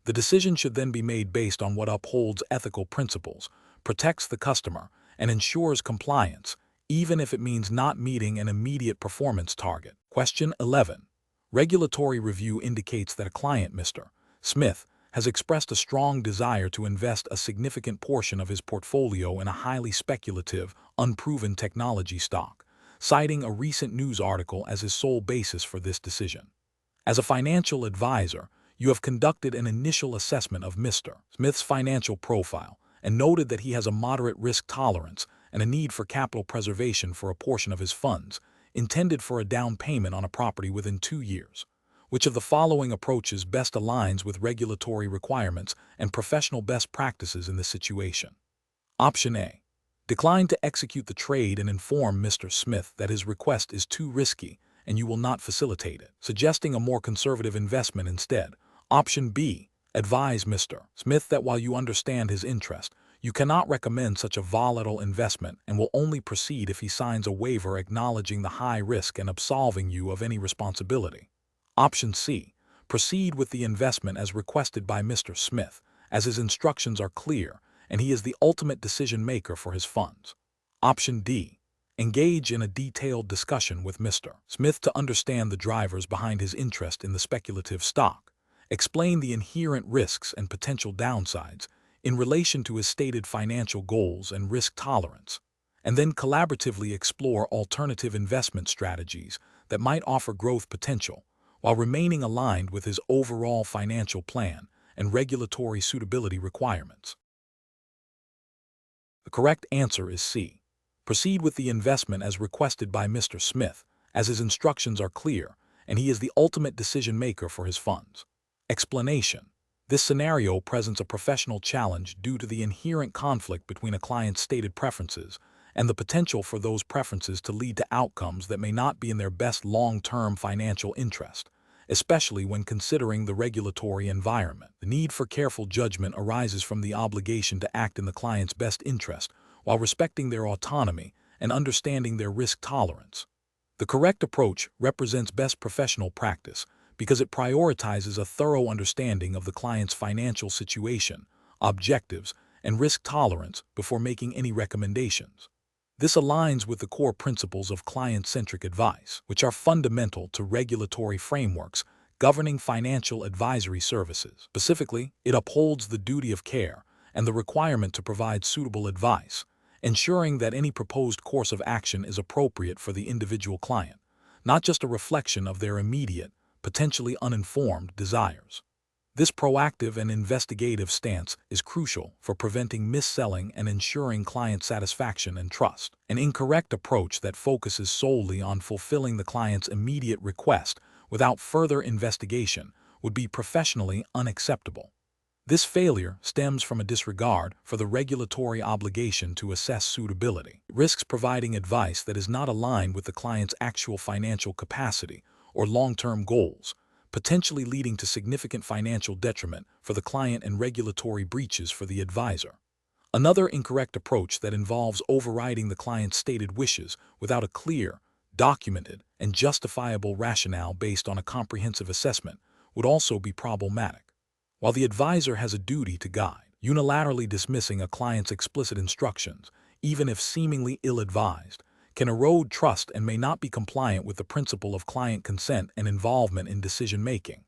The decision should then be made based on what upholds ethical principles, protects the customer, and ensures compliance, even if it means not meeting an immediate performance target. Question 11. Regulatory review indicates that a client, Mr. Smith, has expressed a strong desire to invest a significant portion of his portfolio in a highly speculative, unproven technology stock, citing a recent news article as his sole basis for this decision. As a financial advisor, you have conducted an initial assessment of Mr. Smith's financial profile and noted that he has a moderate risk tolerance and a need for capital preservation for a portion of his funds, intended for a down payment on a property within 2 years. Which of the following approaches best aligns with regulatory requirements and professional best practices in this situation? Option A. Decline to execute the trade and inform Mr. Smith that his request is too risky and you will not facilitate it, suggesting a more conservative investment instead. Option B. Advise Mr. Smith that while you understand his interest, you cannot recommend such a volatile investment and will only proceed if he signs a waiver acknowledging the high risk and absolving you of any responsibility. Option C. Proceed with the investment as requested by Mr. Smith, as his instructions are clear and he is the ultimate decision maker for his funds. Option D. Engage in a detailed discussion with Mr. Smith to understand the drivers behind his interest in the speculative stock, explain the inherent risks and potential downsides in relation to his stated financial goals and risk tolerance, and then collaboratively explore alternative investment strategies that might offer growth potential while remaining aligned with his overall financial plan and regulatory suitability requirements. The correct answer is C. Proceed with the investment as requested by Mr. Smith, as his instructions are clear and he is the ultimate decision maker for his funds. Explanation. This scenario presents a professional challenge due to the inherent conflict between a client's stated preferences and the potential for those preferences to lead to outcomes that may not be in their best long-term financial interest, especially when considering the regulatory environment. The need for careful judgment arises from the obligation to act in the client's best interest while respecting their autonomy and understanding their risk tolerance. The correct approach represents best professional practice because it prioritizes a thorough understanding of the client's financial situation, objectives, and risk tolerance before making any recommendations. This aligns with the core principles of client-centric advice, which are fundamental to regulatory frameworks governing financial advisory services. Specifically, it upholds the duty of care and the requirement to provide suitable advice, ensuring that any proposed course of action is appropriate for the individual client, not just a reflection of their immediate, potentially uninformed desires. This proactive and investigative stance is crucial for preventing mis-selling and ensuring client satisfaction and trust. An incorrect approach that focuses solely on fulfilling the client's immediate request without further investigation would be professionally unacceptable. This failure stems from a disregard for the regulatory obligation to assess suitability. It risks providing advice that is not aligned with the client's actual financial capacity or long-term goals, potentially leading to significant financial detriment for the client and regulatory breaches for the advisor. Another incorrect approach that involves overriding the client's stated wishes without a clear, documented, and justifiable rationale based on a comprehensive assessment would also be problematic. While the advisor has a duty to guide, unilaterally dismissing a client's explicit instructions, even if seemingly ill-advised, can erode trust and may not be compliant with the principle of client consent and involvement in decision-making.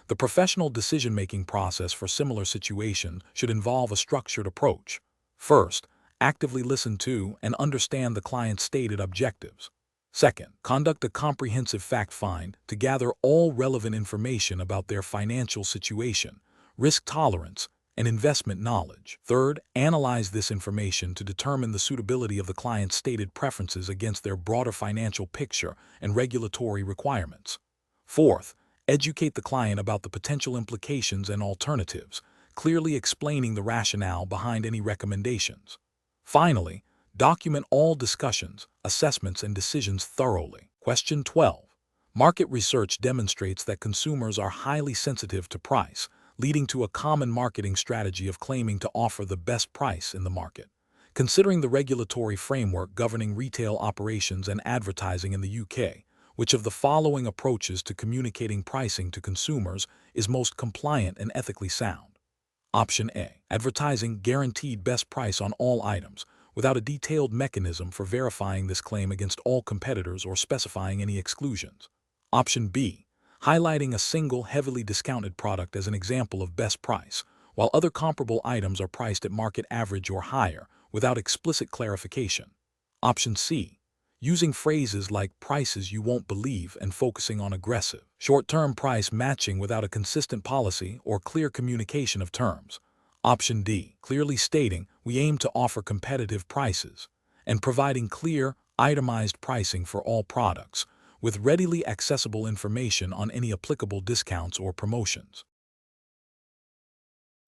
The professional decision-making process for similar situations should involve a structured approach. First, actively listen to and understand the client's stated objectives. Second, conduct a comprehensive fact-find to gather all relevant information about their financial situation, risk tolerance, and investment knowledge. Third, analyze this information to determine the suitability of the client's stated preferences against their broader financial picture and regulatory requirements. Fourth, educate the client about the potential implications and alternatives, clearly explaining the rationale behind any recommendations. Finally, document all discussions, assessments, and decisions thoroughly. Question 12. Market research demonstrates that consumers are highly sensitive to price, leading to a common marketing strategy of claiming to offer the best price in the market. Considering the regulatory framework governing retail operations and advertising in the UK, which of the following approaches to communicating pricing to consumers is most compliant and ethically sound? Option A. Advertising guaranteed best price on all items, without a detailed mechanism for verifying this claim against all competitors or specifying any exclusions. Option B. Highlighting a single heavily discounted product as an example of best price, while other comparable items are priced at market average or higher without explicit clarification. Option C. Using phrases like prices you won't believe and focusing on aggressive, short-term price matching without a consistent policy or clear communication of terms. Option D. Clearly stating we aim to offer competitive prices and providing clear, itemized pricing for all products, with readily accessible information on any applicable discounts or promotions.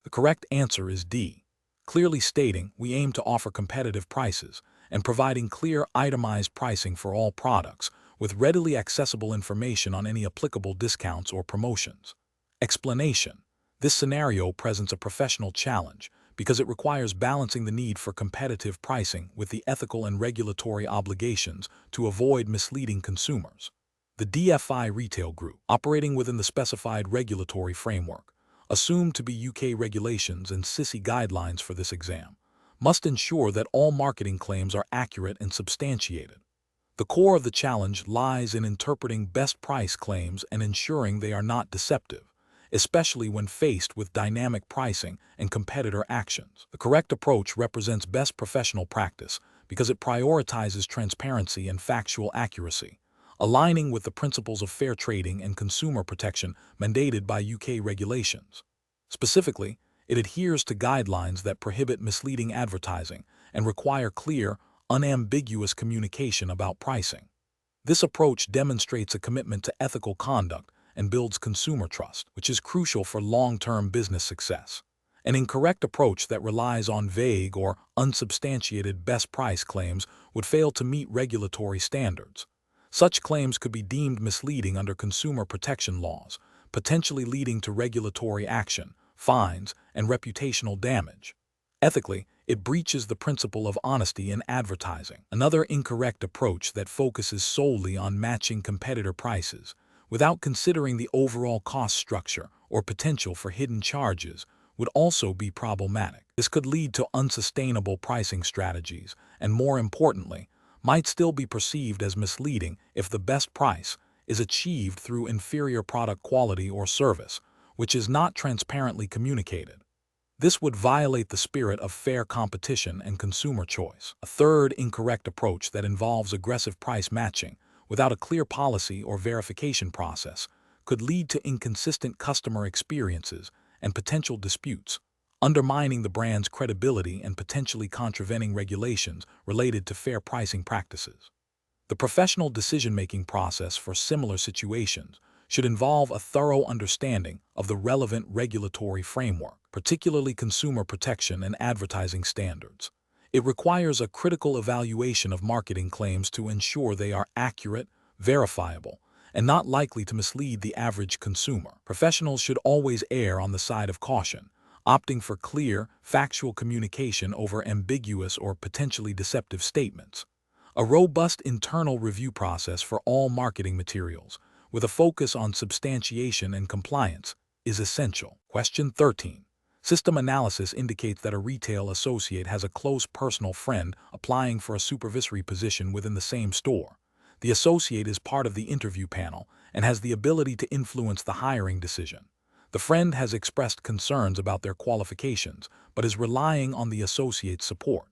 The correct answer is D. Clearly stating we aim to offer competitive prices and providing clear, itemized pricing for all products, with readily accessible information on any applicable discounts or promotions. Explanation. This scenario presents a professional challenge because it requires balancing the need for competitive pricing with the ethical and regulatory obligations to avoid misleading consumers. The DFI retail group, operating within the specified regulatory framework, assumed to be UK regulations and SISI guidelines for this exam, must ensure that all marketing claims are accurate and substantiated. The core of the challenge lies in interpreting best price claims and ensuring they are not deceptive, especially when faced with dynamic pricing and competitor actions. The correct approach represents best professional practice because it prioritizes transparency and factual accuracy, aligning with the principles of fair trading and consumer protection mandated by UK regulations. Specifically, it adheres to guidelines that prohibit misleading advertising and require clear, unambiguous communication about pricing. This approach demonstrates a commitment to ethical conduct and builds consumer trust, which is crucial for long-term business success. An incorrect approach that relies on vague or unsubstantiated best price claims would fail to meet regulatory standards. Such claims could be deemed misleading under consumer protection laws, potentially leading to regulatory action, fines, and reputational damage. Ethically, it breaches the principle of honesty in advertising. Another incorrect approach that focuses solely on matching competitor prices without considering the overall cost structure or potential for hidden charges would also be problematic. This could lead to unsustainable pricing strategies and, more importantly, might still be perceived as misleading if the best price is achieved through inferior product quality or service, which is not transparently communicated. This would violate the spirit of fair competition and consumer choice. A third incorrect approach that involves aggressive price matching without a clear policy or verification process could lead to inconsistent customer experiences and potential disputes, undermining the brand's credibility and potentially contravening regulations related to fair pricing practices. The professional decision-making process for similar situations should involve a thorough understanding of the relevant regulatory framework, particularly consumer protection and advertising standards. It requires a critical evaluation of marketing claims to ensure they are accurate, verifiable, and not likely to mislead the average consumer. Professionals should always err on the side of caution, opting for clear, factual communication over ambiguous or potentially deceptive statements. A robust internal review process for all marketing materials, with a focus on substantiation and compliance, is essential. Question 13. System analysis indicates that a retail associate has a close personal friend applying for a supervisory position within the same store. The associate is part of the interview panel and has the ability to influence the hiring decision. The friend has expressed concerns about their qualifications, but is relying on the associate's support.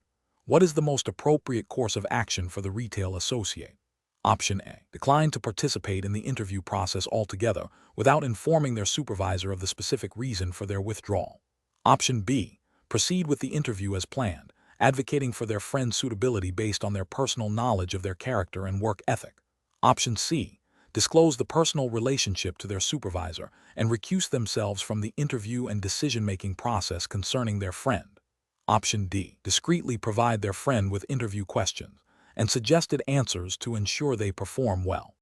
What is the most appropriate course of action for the retail associate? Option A. Decline to participate in the interview process altogether without informing their supervisor of the specific reason for their withdrawal. Option B. Proceed with the interview as planned, advocating for their friend's suitability based on their personal knowledge of their character and work ethic. Option C. Disclose the personal relationship to their supervisor and recuse themselves from the interview and decision-making process concerning their friend. Option D. Discreetly provide their friend with interview questions and suggested answers to ensure they perform well.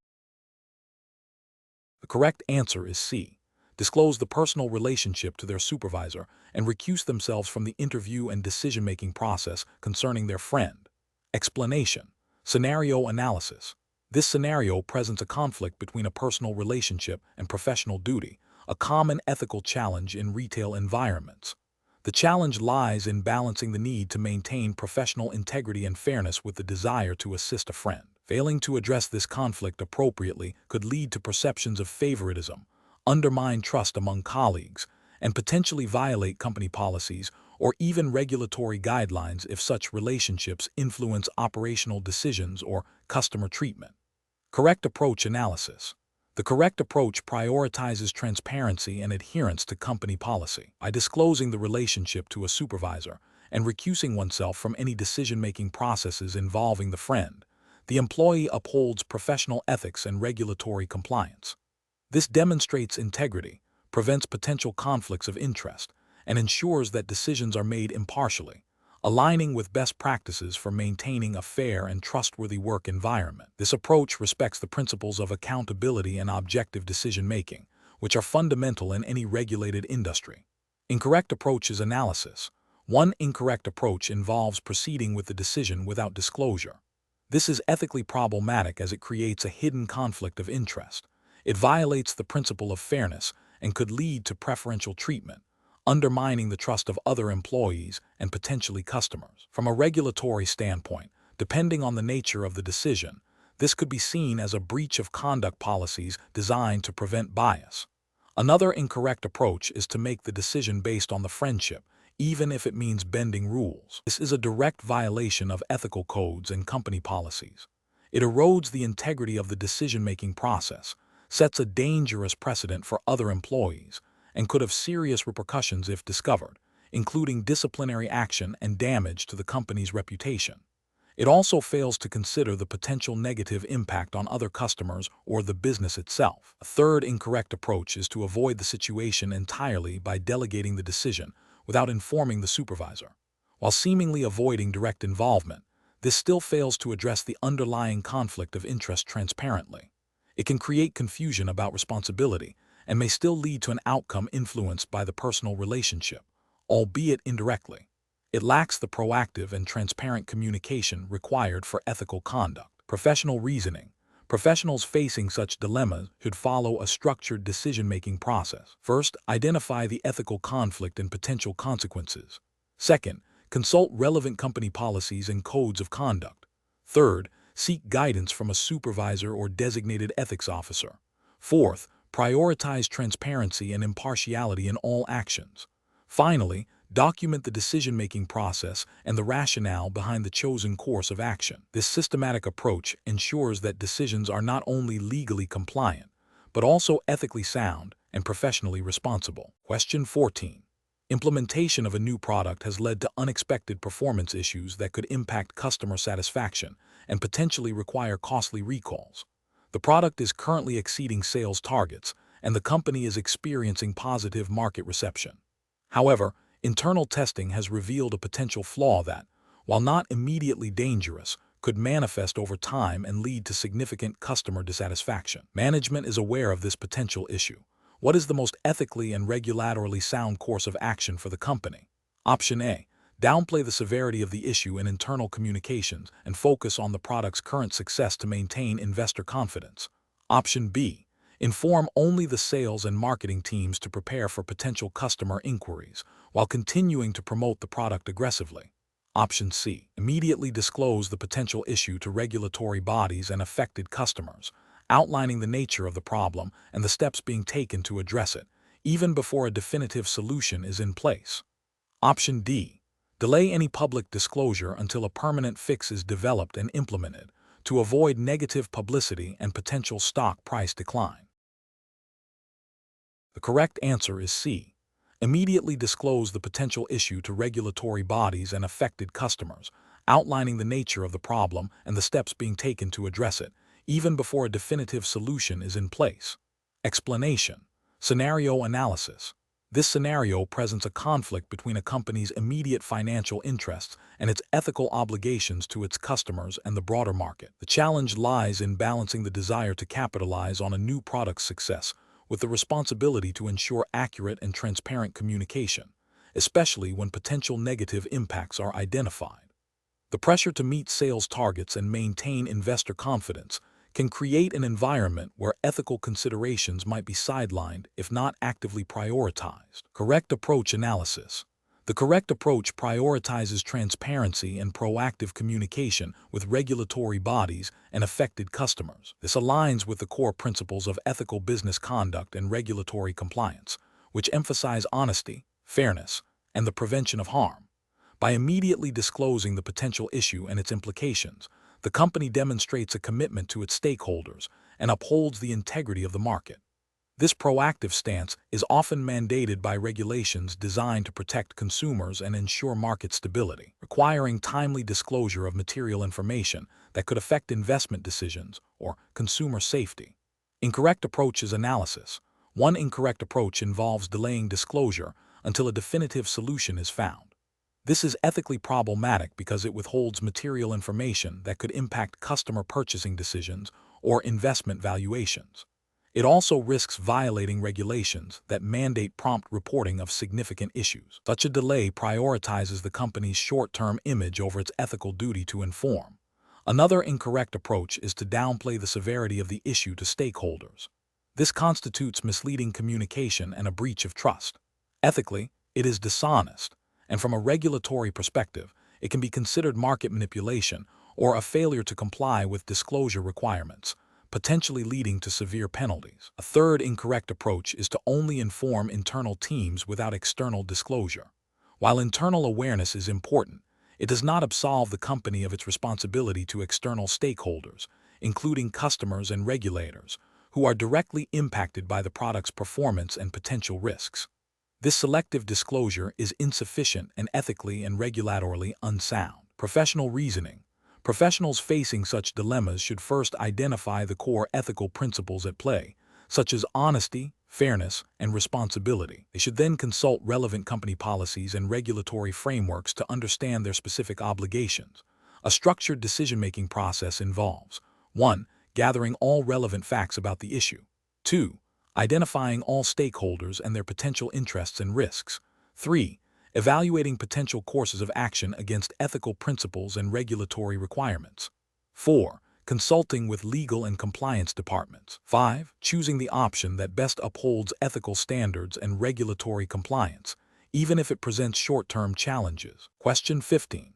The correct answer is C. Disclose the personal relationship to their supervisor and recuse themselves from the interview and decision-making process concerning their friend. Explanation. Scenario analysis. This scenario presents a conflict between a personal relationship and professional duty, a common ethical challenge in retail environments. The challenge lies in balancing the need to maintain professional integrity and fairness with the desire to assist a friend. Failing to address this conflict appropriately could lead to perceptions of favoritism, undermine trust among colleagues, and potentially violate company policies or even regulatory guidelines if such relationships influence operational decisions or customer treatment. Correct approach analysis. The correct approach prioritizes transparency and adherence to company policy. By disclosing the relationship to a supervisor and recusing oneself from any decision-making processes involving the friend, the employee upholds professional ethics and regulatory compliance. This demonstrates integrity, prevents potential conflicts of interest, and ensures that decisions are made impartially, aligning with best practices for maintaining a fair and trustworthy work environment. This approach respects the principles of accountability and objective decision-making, which are fundamental in any regulated industry. Incorrect approach is analysis. One incorrect approach involves proceeding with the decision without disclosure. This is ethically problematic as it creates a hidden conflict of interest. It violates the principle of fairness and could lead to preferential treatment, undermining the trust of other employees and potentially customers. From a regulatory standpoint, depending on the nature of the decision, this could be seen as a breach of conduct policies designed to prevent bias. Another incorrect approach is to make the decision based on the friendship, even if it means bending rules. This is a direct violation of ethical codes and company policies. It erodes the integrity of the decision-making process, sets a dangerous precedent for other employees, and could have serious repercussions if discovered, including disciplinary action and damage to the company's reputation. It also fails to consider the potential negative impact on other customers or the business itself. A third incorrect approach is to avoid the situation entirely by delegating the decision without informing the supervisor. While seemingly avoiding direct involvement, this still fails to address the underlying conflict of interest transparently. It can create confusion about responsibility and may still lead to an outcome influenced by the personal relationship, albeit indirectly. It lacks the proactive and transparent communication required for ethical conduct. Professional reasoning. Professionals facing such dilemmas should follow a structured decision-making process. First, identify the ethical conflict and potential consequences. Second, consult relevant company policies and codes of conduct. Third, seek guidance from a supervisor or designated ethics officer. Fourth, prioritize transparency and impartiality in all actions. Finally, document the decision-making process and the rationale behind the chosen course of action. This systematic approach ensures that decisions are not only legally compliant, but also ethically sound and professionally responsible. Question 14. Implementation of a new product has led to unexpected performance issues that could impact customer satisfaction and potentially require costly recalls. The product is currently exceeding sales targets, and the company is experiencing positive market reception. However, internal testing has revealed a potential flaw that, while not immediately dangerous, could manifest over time and lead to significant customer dissatisfaction. Management is aware of this potential issue. What is the most ethically and regulatorily sound course of action for the company? Option A. Downplay the severity of the issue in internal communications and focus on the product's current success to maintain investor confidence. Option B. Inform only the sales and marketing teams to prepare for potential customer inquiries, while continuing to promote the product aggressively. Option C. Immediately disclose the potential issue to regulatory bodies and affected customers, outlining the nature of the problem and the steps being taken to address it, even before a definitive solution is in place. Option D. Delay any public disclosure until a permanent fix is developed and implemented, to avoid negative publicity and potential stock price decline. The correct answer is C. Immediately disclose the potential issue to regulatory bodies and affected customers, outlining the nature of the problem and the steps being taken to address it, even before a definitive solution is in place. Explanation. Scenario analysis. This scenario presents a conflict between a company's immediate financial interests and its ethical obligations to its customers and the broader market. The challenge lies in balancing the desire to capitalize on a new product's success with the responsibility to ensure accurate and transparent communication, especially when potential negative impacts are identified. The pressure to meet sales targets and maintain investor confidence can create an environment where ethical considerations might be sidelined if not actively prioritized. Correct approach analysis. The correct approach prioritizes transparency and proactive communication with regulatory bodies and affected customers. This aligns with the core principles of ethical business conduct and regulatory compliance, which emphasize honesty, fairness, and the prevention of harm. By immediately disclosing the potential issue and its implications, the company demonstrates a commitment to its stakeholders and upholds the integrity of the market. This proactive stance is often mandated by regulations designed to protect consumers and ensure market stability, requiring timely disclosure of material information that could affect investment decisions or consumer safety. Incorrect approaches analysis. One incorrect approach involves delaying disclosure until a definitive solution is found. This is ethically problematic because it withholds material information that could impact customer purchasing decisions or investment valuations. It also risks violating regulations that mandate prompt reporting of significant issues. Such a delay prioritizes the company's short-term image over its ethical duty to inform. Another incorrect approach is to downplay the severity of the issue to stakeholders. This constitutes misleading communication and a breach of trust. Ethically, it is dishonest, and from a regulatory perspective, it can be considered market manipulation or a failure to comply with disclosure requirements. potentially leading to severe penalties. A third incorrect approach is to only inform internal teams without external disclosure. While internal awareness is important, it does not absolve the company of its responsibility to external stakeholders, including customers and regulators, who are directly impacted by the product's performance and potential risks. This selective disclosure is insufficient and ethically and regulatorily unsound. Professional reasoning. Professionals facing such dilemmas should first identify the core ethical principles at play, such as honesty, fairness, and responsibility. They should then consult relevant company policies and regulatory frameworks to understand their specific obligations. A structured decision-making process involves 1. Gathering all relevant facts about the issue. 2. Identifying all stakeholders and their potential interests and risks. 3. Evaluating potential courses of action against ethical principles and regulatory requirements. 4. Consulting with legal and compliance departments. 5. Choosing the option that best upholds ethical standards and regulatory compliance, even if it presents short-term challenges. Question 15.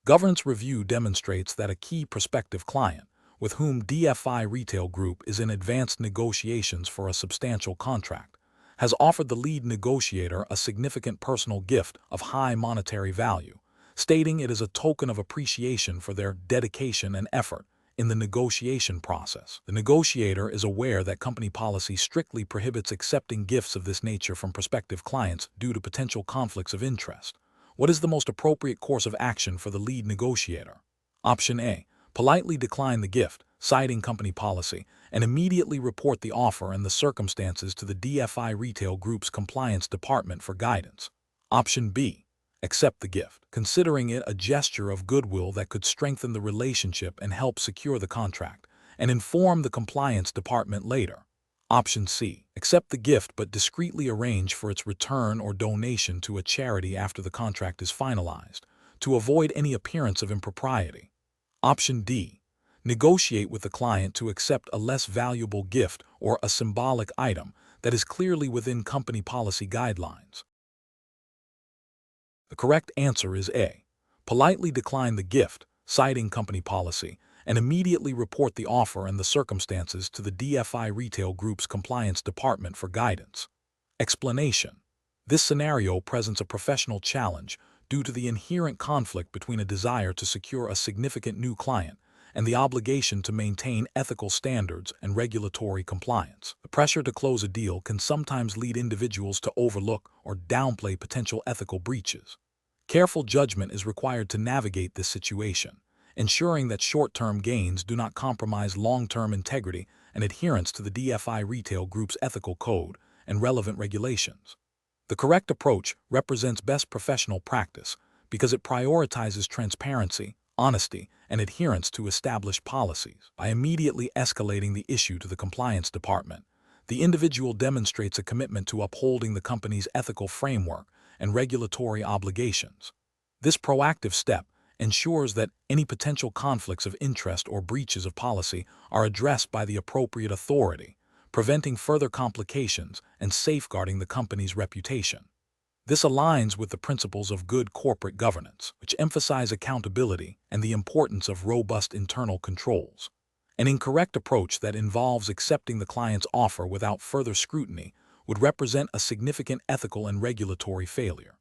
Governance review demonstrates that a key prospective client, with whom DFI Retail Group is in advanced negotiations for a substantial contract, has offered the lead negotiator a significant personal gift of high monetary value, stating it is a token of appreciation for their dedication and effort in the negotiation process. The negotiator is aware that company policy strictly prohibits accepting gifts of this nature from prospective clients due to potential conflicts of interest. What is the most appropriate course of action for the lead negotiator? Option A. Politely decline the gift, citing company policy, and immediately report the offer and the circumstances to the DFI Retail Group's compliance department for guidance. Option B. Accept the gift, considering it a gesture of goodwill that could strengthen the relationship and help secure the contract, and inform the compliance department later. Option C. Accept the gift but discreetly arrange for its return or donation to a charity after the contract is finalized, to avoid any appearance of impropriety. Option D. Negotiate with the client to accept a less valuable gift or a symbolic item that is clearly within company policy guidelines. The correct answer is A. Politely decline the gift, citing company policy, and immediately report the offer and the circumstances to the DFI Retail Group's compliance department for guidance. Explanation. This scenario presents a professional challenge due to the inherent conflict between a desire to secure a significant new client and the obligation to maintain ethical standards and regulatory compliance. The pressure to close a deal can sometimes lead individuals to overlook or downplay potential ethical breaches. Careful judgment is required to navigate this situation, ensuring that short-term gains do not compromise long-term integrity and adherence to the DFI Retail Group's ethical code and relevant regulations. The correct approach represents best professional practice because it prioritizes transparency, honesty, and adherence to established policies. By immediately escalating the issue to the compliance department, the individual demonstrates a commitment to upholding the company's ethical framework and regulatory obligations. This proactive step ensures that any potential conflicts of interest or breaches of policy are addressed by the appropriate authority, preventing further complications and safeguarding the company's reputation. This aligns with the principles of good corporate governance, which emphasize accountability and the importance of robust internal controls. An incorrect approach that involves accepting the client's offer without further scrutiny would represent a significant ethical and regulatory failure.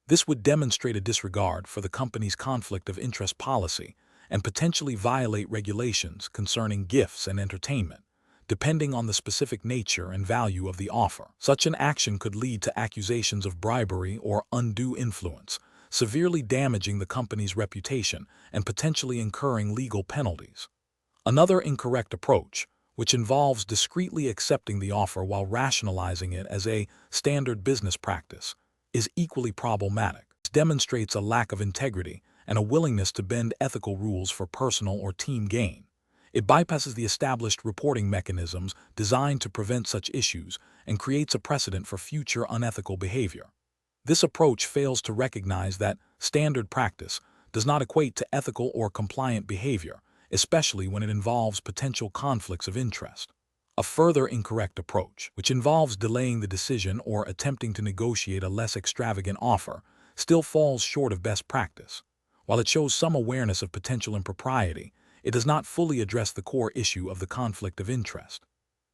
This would demonstrate a disregard for the company's conflict of interest policy and potentially violate regulations concerning gifts and entertainment, depending on the specific nature and value of the offer. Such an action could lead to accusations of bribery or undue influence, severely damaging the company's reputation and potentially incurring legal penalties. Another incorrect approach, which involves discreetly accepting the offer while rationalizing it as a standard business practice, is equally problematic. It demonstrates a lack of integrity and a willingness to bend ethical rules for personal or team gain. It bypasses the established reporting mechanisms designed to prevent such issues and creates a precedent for future unethical behavior. This approach fails to recognize that standard practice does not equate to ethical or compliant behavior, especially when it involves potential conflicts of interest. A further incorrect approach, which involves delaying the decision or attempting to negotiate a less extravagant offer, still falls short of best practice. While it shows some awareness of potential impropriety, it does not fully address the core issue of the conflict of interest.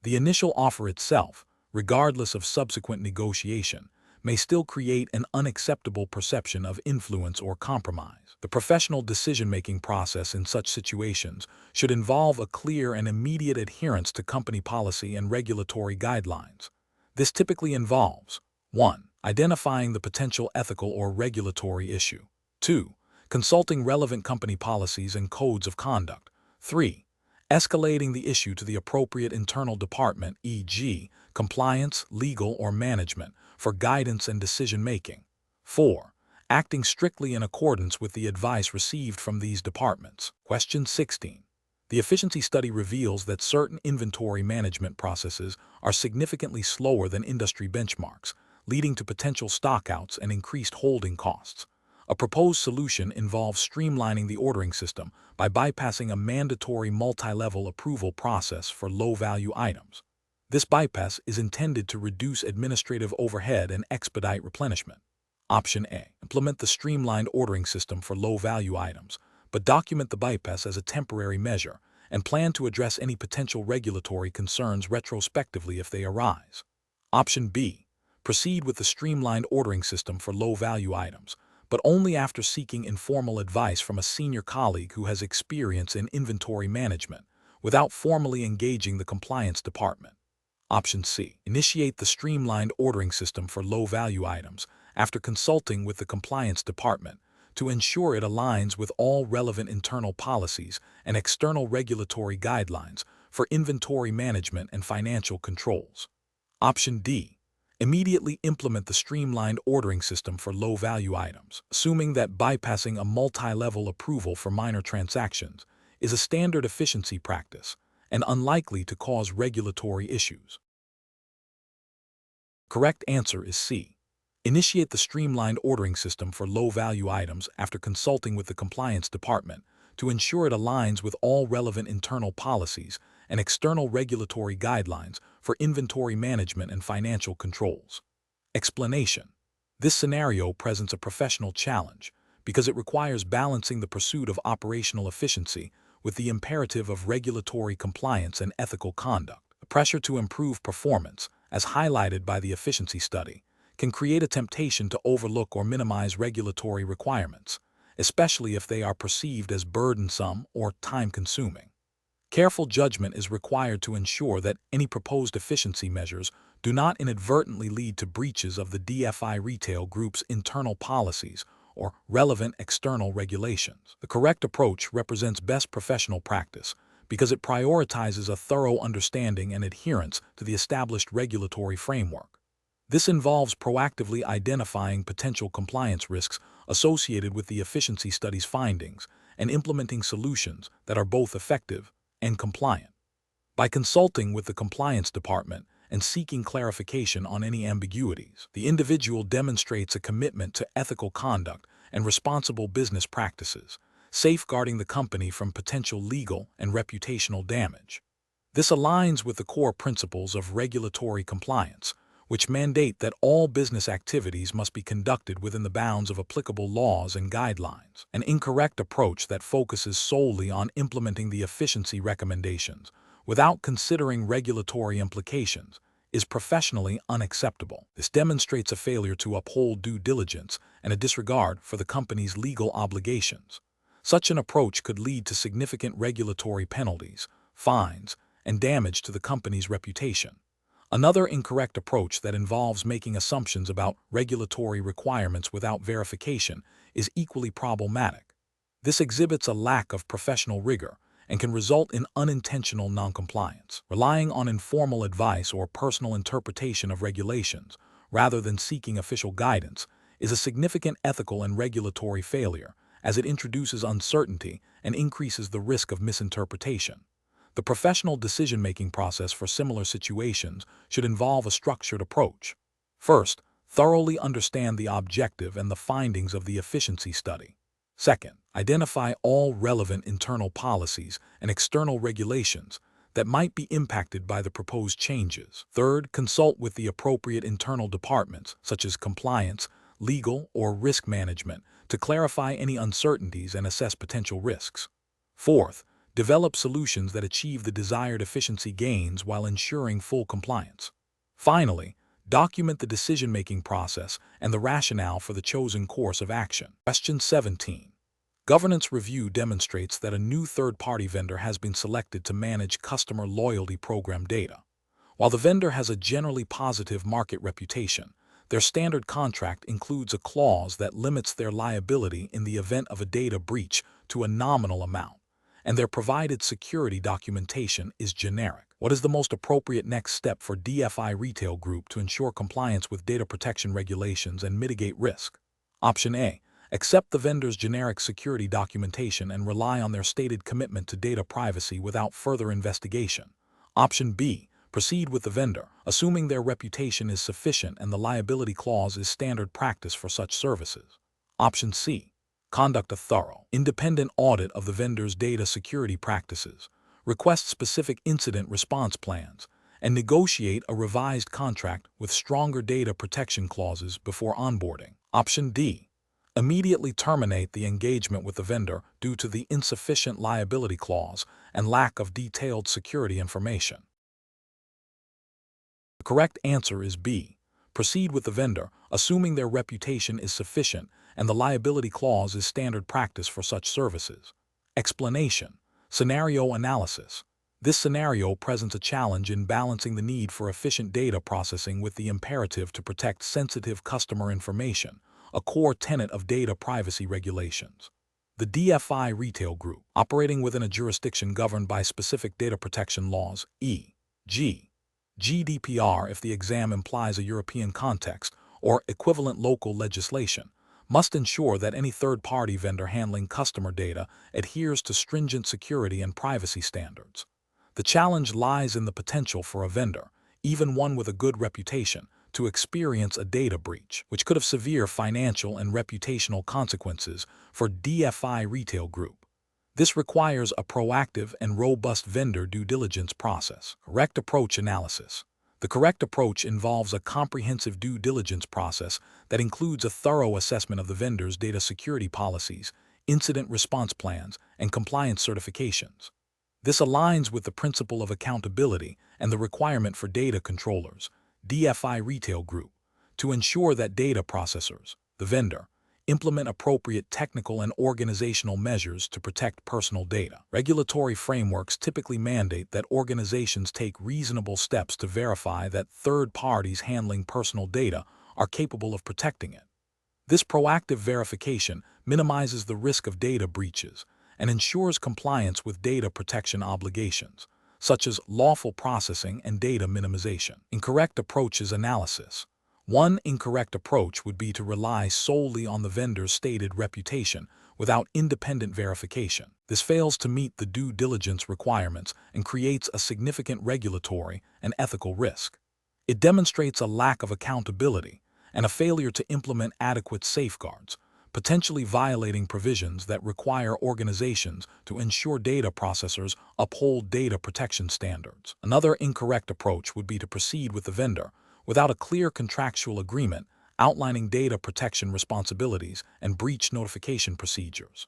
The initial offer itself, regardless of subsequent negotiation, may still create an unacceptable perception of influence or compromise. The professional decision-making process in such situations should involve a clear and immediate adherence to company policy and regulatory guidelines. This typically involves 1. Identifying the potential ethical or regulatory issue. 2. Consulting relevant company policies and codes of conduct. 3. Escalating the issue to the appropriate internal department, e.g., compliance, legal, or management, for guidance and decision-making. 4. Acting strictly in accordance with the advice received from these departments. Question 16. The efficiency study reveals that certain inventory management processes are significantly slower than industry benchmarks, leading to potential stockouts and increased holding costs. A proposed solution involves streamlining the ordering system by bypassing a mandatory multi-level approval process for low-value items. This bypass is intended to reduce administrative overhead and expedite replenishment. Option A. Implement the streamlined ordering system for low-value items, but document the bypass as a temporary measure and plan to address any potential regulatory concerns retrospectively if they arise. Option B. Proceed with the streamlined ordering system for low-value items, but only after seeking informal advice from a senior colleague who has experience in inventory management, without formally engaging the compliance department. Option C. Initiate the streamlined ordering system for low-value items after consulting with the compliance department to ensure it aligns with all relevant internal policies and external regulatory guidelines for inventory management and financial controls. Option D. Immediately implement the streamlined ordering system for low-value items, assuming that bypassing a multi-level approval for minor transactions is a standard efficiency practice and unlikely to cause regulatory issues. Correct answer is C. Initiate the streamlined ordering system for low-value items after consulting with the compliance department to ensure it aligns with all relevant internal policies and external regulatory guidelines for inventory management and financial controls. Explanation. This scenario presents a professional challenge because it requires balancing the pursuit of operational efficiency with the imperative of regulatory compliance and ethical conduct. The pressure to improve performance, as highlighted by the efficiency study, can create a temptation to overlook or minimize regulatory requirements, especially if they are perceived as burdensome or time-consuming. Careful judgment is required to ensure that any proposed efficiency measures do not inadvertently lead to breaches of the DFI retail group's internal policies or relevant external regulations. The correct approach represents best professional practice because it prioritizes a thorough understanding and adherence to the established regulatory framework. This involves proactively identifying potential compliance risks associated with the efficiency study's findings and implementing solutions that are both effective and compliant. By consulting with the compliance department and seeking clarification on any ambiguities, the individual demonstrates a commitment to ethical conduct and responsible business practices, safeguarding the company from potential legal and reputational damage. This aligns with the core principles of regulatory compliance, which mandate that all business activities must be conducted within the bounds of applicable laws and guidelines. An incorrect approach that focuses solely on implementing the efficiency recommendations without considering regulatory implications is professionally unacceptable. This demonstrates a failure to uphold due diligence and a disregard for the company's legal obligations. Such an approach could lead to significant regulatory penalties, fines, and damage to the company's reputation. Another incorrect approach that involves making assumptions about regulatory requirements without verification is equally problematic. This exhibits a lack of professional rigor and can result in unintentional noncompliance. Relying on informal advice or personal interpretation of regulations, rather than seeking official guidance, is a significant ethical and regulatory failure, as it introduces uncertainty and increases the risk of misinterpretation. The professional decision-making process for similar situations should involve a structured approach. First, thoroughly understand the objective and the findings of the efficiency study. Second, identify all relevant internal policies and external regulations that might be impacted by the proposed changes. Third, consult with the appropriate internal departments, such as compliance, legal, or risk management, to clarify any uncertainties and assess potential risks. Fourth, Develop solutions that achieve the desired efficiency gains while ensuring full compliance. Finally, document the decision-making process and the rationale for the chosen course of action. Question 17. Governance review demonstrates that a new third-party vendor has been selected to manage customer loyalty program data. While the vendor has a generally positive market reputation, their standard contract includes a clause that limits their liability in the event of a data breach to a nominal amount, and their provided security documentation is generic. What is the most appropriate next step for DFI Retail Group to ensure compliance with data protection regulations and mitigate risk? Option A. Accept the vendor's generic security documentation and rely on their stated commitment to data privacy without further investigation. Option B. Proceed with the vendor, assuming their reputation is sufficient and the liability clause is standard practice for such services. Option C. Conduct a thorough, independent audit of the vendor's data security practices, request specific incident response plans, and negotiate a revised contract with stronger data protection clauses before onboarding. Option D. Immediately terminate the engagement with the vendor due to the insufficient liability clause and lack of detailed security information. The correct answer is B. Proceed with the vendor, assuming their reputation is sufficient and the liability clause is standard practice for such services. Explanation. Scenario analysis. This scenario presents a challenge in balancing the need for efficient data processing with the imperative to protect sensitive customer information, a core tenet of data privacy regulations. The DFI Retail Group, operating within a jurisdiction governed by specific data protection laws, e.g., GDPR if the exam implies a European context, or equivalent local legislation, must ensure that any third-party vendor handling customer data adheres to stringent security and privacy standards. The challenge lies in the potential for a vendor, even one with a good reputation, to experience a data breach, which could have severe financial and reputational consequences for DFI Retail Group. This requires a proactive and robust vendor due diligence process. Correct approach analysis. The correct approach involves a comprehensive due diligence process that includes a thorough assessment of the vendor's data security policies, incident response plans, and compliance certifications. This aligns with the principle of accountability and the requirement for data controllers, DFI Retail Group, to ensure that data processors, the vendor, implement appropriate technical and organizational measures to protect personal data. Regulatory frameworks typically mandate that organizations take reasonable steps to verify that third parties handling personal data are capable of protecting it. This proactive verification minimizes the risk of data breaches and ensures compliance with data protection obligations, such as lawful processing and data minimization. Incorrect approaches analysis. One incorrect approach would be to rely solely on the vendor's stated reputation without independent verification. This fails to meet the due diligence requirements and creates a significant regulatory and ethical risk. It demonstrates a lack of accountability and a failure to implement adequate safeguards, potentially violating provisions that require organizations to ensure data processors uphold data protection standards. Another incorrect approach would be to proceed with the vendor without a clear contractual agreement outlining data protection responsibilities and breach notification procedures.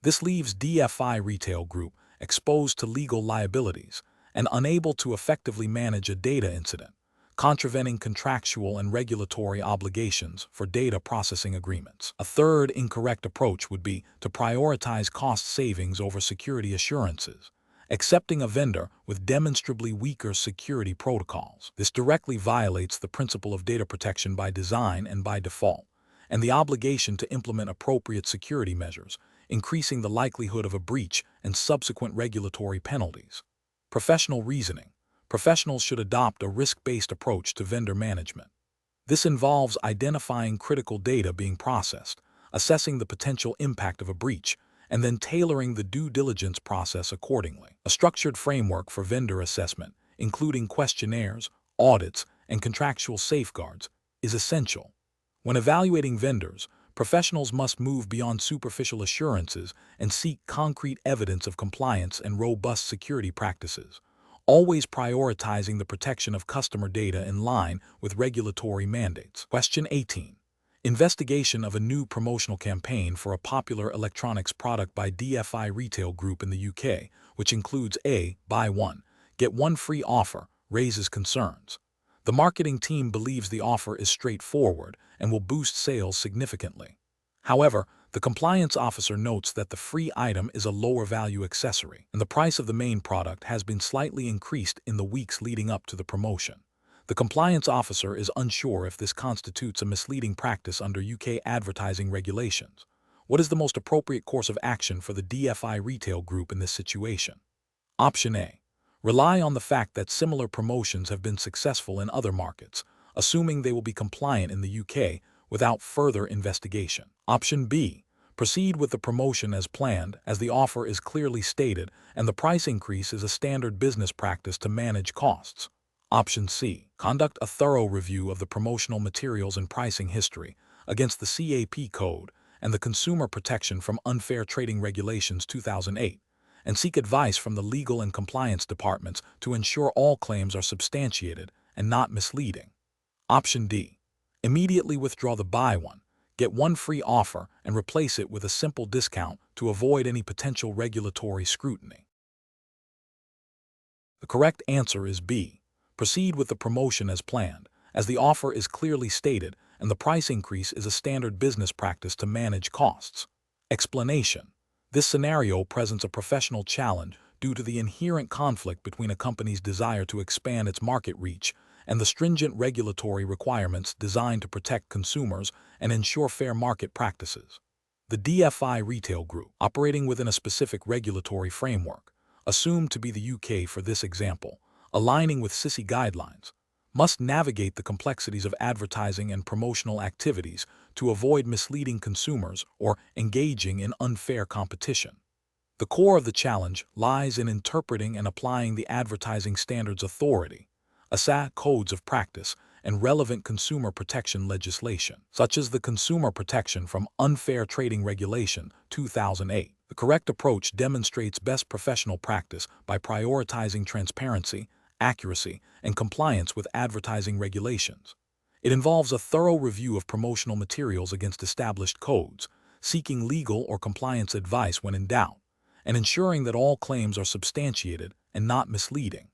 This leaves DFI Retail Group exposed to legal liabilities and unable to effectively manage a data incident, contravening contractual and regulatory obligations for data processing agreements. A third incorrect approach would be to prioritize cost savings over security assurances, accepting a vendor with demonstrably weaker security protocols. This directly violates the principle of data protection by design and by default, and the obligation to implement appropriate security measures, increasing the likelihood of a breach and subsequent regulatory penalties. Professional reasoning. Professionals should adopt a risk-based approach to vendor management. This involves identifying critical data being processed, assessing the potential impact of a breach, and then tailoring the due diligence process accordingly. A structured framework for vendor assessment, including questionnaires, audits, and contractual safeguards, is essential. When evaluating vendors, professionals must move beyond superficial assurances and seek concrete evidence of compliance and robust security practices, always prioritizing the protection of customer data in line with regulatory mandates. Question 18. Investigation of a new promotional campaign for a popular electronics product by DFI Retail Group in the UK, which includes a buy one, get one free offer, raises concerns. The marketing team believes the offer is straightforward and will boost sales significantly. However, the compliance officer notes that the free item is a lower value accessory, and the price of the main product has been slightly increased in the weeks leading up to the promotion. The compliance officer is unsure if this constitutes a misleading practice under UK advertising regulations. What is the most appropriate course of action for the DFI Retail Group in this situation? Option A. Rely on the fact that similar promotions have been successful in other markets, assuming they will be compliant in the UK without further investigation. Option B. Proceed with the promotion as planned, as the offer is clearly stated and the price increase is a standard business practice to manage costs. Option C. Conduct a thorough review of the promotional materials and pricing history against the CAP Code and the Consumer Protection from Unfair Trading Regulations 2008, and seek advice from the legal and compliance departments to ensure all claims are substantiated and not misleading. Option D. Immediately withdraw the buy one, get one free offer and replace it with a simple discount to avoid any potential regulatory scrutiny. The correct answer is B. Proceed with the promotion as planned, as the offer is clearly stated and the price increase is a standard business practice to manage costs. Explanation. This scenario presents a professional challenge due to the inherent conflict between a company's desire to expand its market reach and the stringent regulatory requirements designed to protect consumers and ensure fair market practices. The DFI Retail Group, operating within a specific regulatory framework, assumed to be the UK for this example, aligning with CISI guidelines, must navigate the complexities of advertising and promotional activities to avoid misleading consumers or engaging in unfair competition. The core of the challenge lies in interpreting and applying the Advertising Standards Authority, ASA codes of practice, and relevant consumer protection legislation, such as the Consumer Protection from Unfair Trading Regulation 2008. The correct approach demonstrates best professional practice by prioritizing transparency, accuracy, and compliance with advertising regulations. It involves a thorough review of promotional materials against established codes, seeking legal or compliance advice when in doubt, and ensuring that all claims are substantiated and not misleading.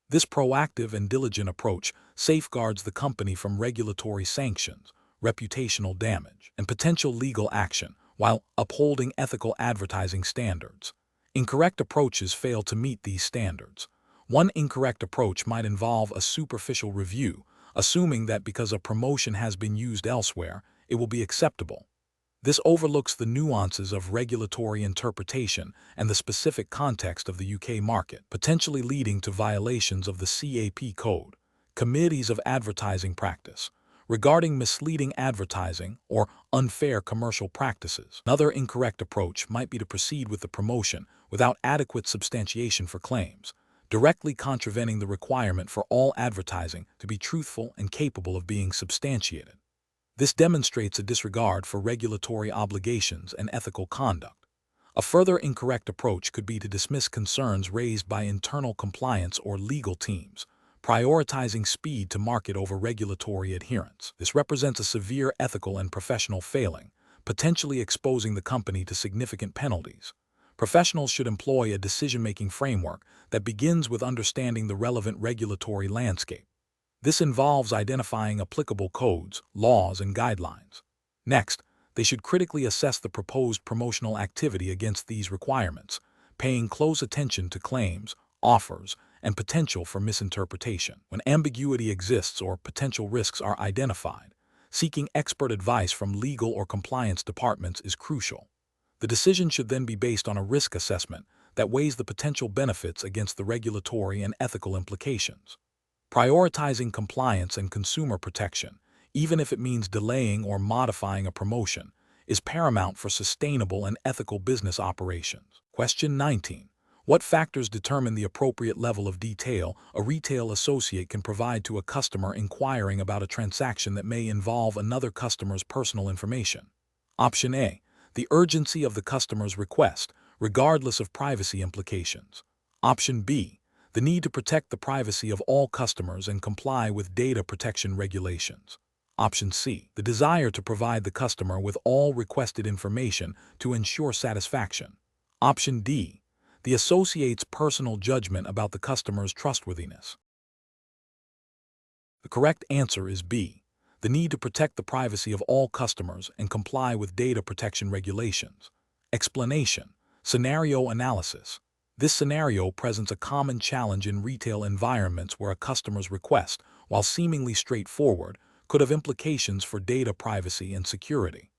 This proactive and diligent approach safeguards the company from regulatory sanctions, reputational damage, and potential legal action while upholding ethical advertising standards. Incorrect approaches fail to meet these standards. One incorrect approach might involve a superficial review, assuming that because a promotion has been used elsewhere, it will be acceptable. This overlooks the nuances of regulatory interpretation and the specific context of the UK market, potentially leading to violations of the CAP Code, Committees of Advertising Practice, regarding misleading advertising or unfair commercial practices. Another incorrect approach might be to proceed with the promotion without adequate substantiation for claims, directly contravening the requirement for all advertising to be truthful and capable of being substantiated. This demonstrates a disregard for regulatory obligations and ethical conduct. A further incorrect approach could be to dismiss concerns raised by internal compliance or legal teams, prioritizing speed to market over regulatory adherence. This represents a severe ethical and professional failing, potentially exposing the company to significant penalties. Professionals should employ a decision-making framework that begins with understanding the relevant regulatory landscape. This involves identifying applicable codes, laws, and guidelines. Next, they should critically assess the proposed promotional activity against these requirements, paying close attention to claims, offers, and potential for misinterpretation. When ambiguity exists or potential risks are identified, seeking expert advice from legal or compliance departments is crucial. The decision should then be based on a risk assessment that weighs the potential benefits against the regulatory and ethical implications. Prioritizing compliance and consumer protection, even if it means delaying or modifying a promotion, is paramount for sustainable and ethical business operations. Question 19. What factors determine the appropriate level of detail a retail associate can provide to a customer inquiring about a transaction that may involve another customer's personal information? Option A. The urgency of the customer's request, regardless of privacy implications. Option B. The need to protect the privacy of all customers and comply with data protection regulations. Option C, the desire to provide the customer with all requested information to ensure satisfaction. Option D, the associate's personal judgment about the customer's trustworthiness. The correct answer is B, the need to protect the privacy of all customers and comply with data protection regulations. Explanation: scenario analysis. This scenario presents a common challenge in retail environments where a customer's request, while seemingly straightforward, could have implications for data privacy and security.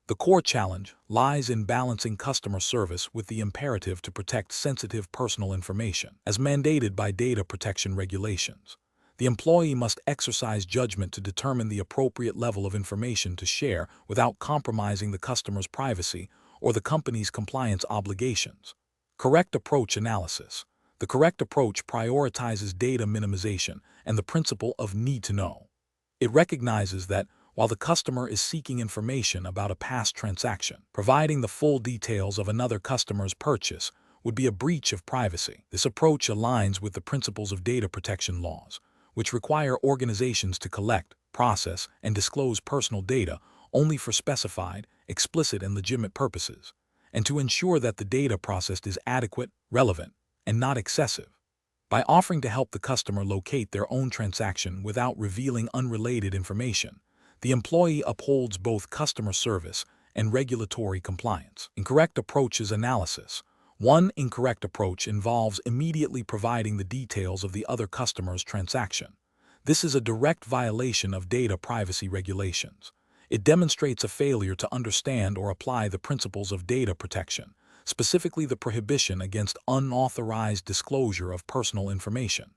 The core challenge lies in balancing customer service with the imperative to protect sensitive personal information, as mandated by data protection regulations. The employee must exercise judgment to determine the appropriate level of information to share without compromising the customer's privacy or the company's compliance obligations. Correct approach analysis. The correct approach prioritizes data minimization and the principle of need to know. It recognizes that while the customer is seeking information about a past transaction, providing the full details of another customer's purchase would be a breach of privacy. This approach aligns with the principles of data protection laws, which require organizations to collect, process, and disclose personal data only for specified, explicit, and legitimate purposes, and to ensure that the data processed is adequate, relevant, and not excessive. By offering to help the customer locate their own transaction without revealing unrelated information, the employee upholds both customer service and regulatory compliance. Incorrect approaches analysis. One incorrect approach involves immediately providing the details of the other customer's transaction. This is a direct violation of data privacy regulations. It demonstrates a failure to understand or apply the principles of data protection, specifically the prohibition against unauthorized disclosure of personal information.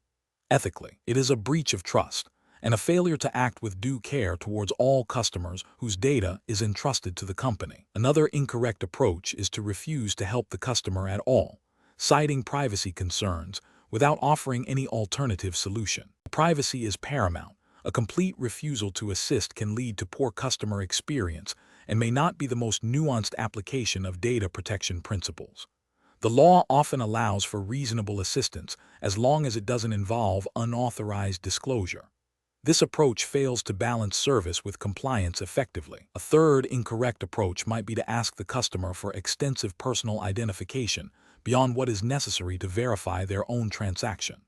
Ethically, it is a breach of trust and a failure to act with due care towards all customers whose data is entrusted to the company. Another incorrect approach is to refuse to help the customer at all, citing privacy concerns without offering any alternative solution. Privacy is paramount. A complete refusal to assist can lead to poor customer experience and may not be the most nuanced application of data protection principles. The law often allows for reasonable assistance as long as it doesn't involve unauthorized disclosure. This approach fails to balance service with compliance effectively. A third incorrect approach might be to ask the customer for extensive personal identification beyond what is necessary to verify their own transaction.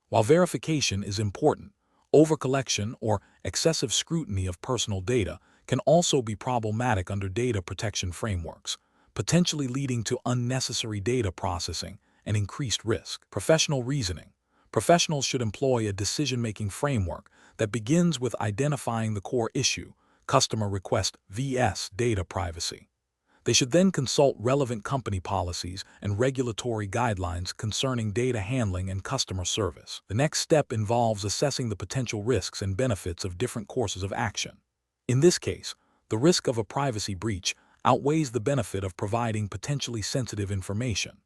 While verification is important, overcollection or excessive scrutiny of personal data can also be problematic under data protection frameworks, potentially leading to unnecessary data processing and increased risk. Professional reasoning. Professionals should employ a decision-making framework that begins with identifying the core issue, customer request vs. data privacy. They should then consult relevant company policies and regulatory guidelines concerning data handling and customer service. The next step involves assessing the potential risks and benefits of different courses of action. In this case, the risk of a privacy breach outweighs the benefit of providing potentially sensitive information.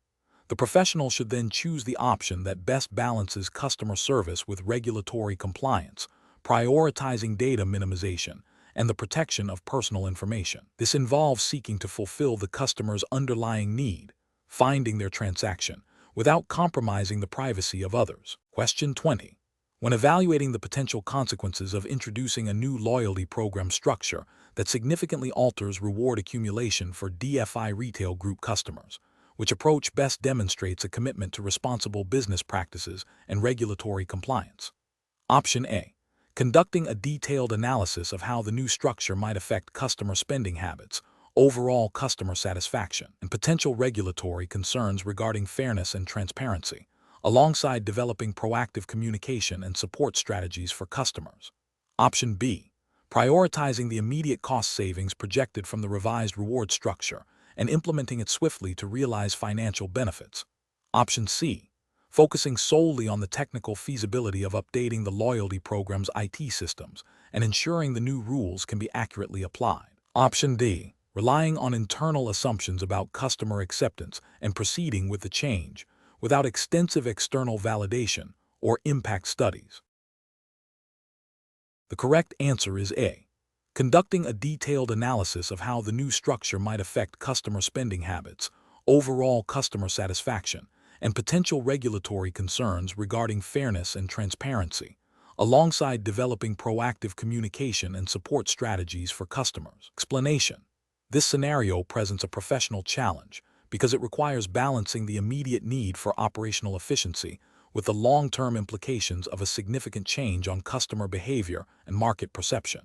The professional should then choose the option that best balances customer service with regulatory compliance, prioritizing data minimization and the protection of personal information. This involves seeking to fulfill the customer's underlying need, finding their transaction, without compromising the privacy of others. Question 20. When evaluating the potential consequences of introducing a new loyalty program structure that significantly alters reward accumulation for DFI retail group customers, which approach best demonstrates a commitment to responsible business practices and regulatory compliance? Option A. Conducting a detailed analysis of how the new structure might affect customer spending habits, overall customer satisfaction, and potential regulatory concerns regarding fairness and transparency, alongside developing proactive communication and support strategies for customers. Option B. Prioritizing the immediate cost savings projected from the revised reward structure and implementing it swiftly to realize financial benefits. Option C. Focusing solely on the technical feasibility of updating the loyalty program's IT systems and ensuring the new rules can be accurately applied. Option D. Relying on internal assumptions about customer acceptance and proceeding with the change without extensive external validation or impact studies. The correct answer is A. Conducting a detailed analysis of how the new structure might affect customer spending habits, overall customer satisfaction, and potential regulatory concerns regarding fairness and transparency, alongside developing proactive communication and support strategies for customers. Explanation. This scenario presents a professional challenge because it requires balancing the immediate need for operational efficiency with the long-term implications of a significant change on customer behavior and market perception.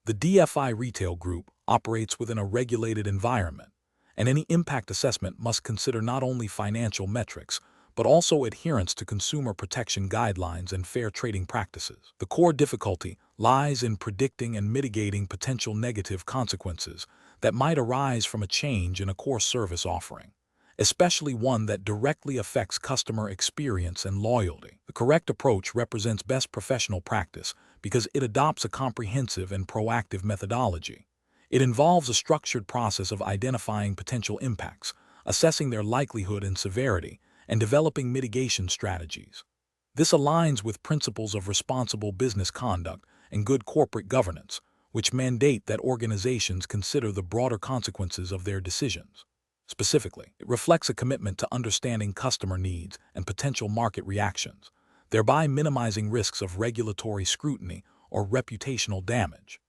The DFI retail group operates within a regulated environment, and any impact assessment must consider not only financial metrics, but also adherence to consumer protection guidelines and fair trading practices. The core difficulty lies in predicting and mitigating potential negative consequences that might arise from a change in a core service offering, especially one that directly affects customer experience and loyalty. The correct approach represents best professional practice because it adopts a comprehensive and proactive methodology. It involves a structured process of identifying potential impacts, assessing their likelihood and severity, and developing mitigation strategies. This aligns with principles of responsible business conduct and good corporate governance, which mandate that organizations consider the broader consequences of their decisions. Specifically, it reflects a commitment to understanding customer needs and potential market reactions, thereby minimizing risks of regulatory scrutiny or reputational damage.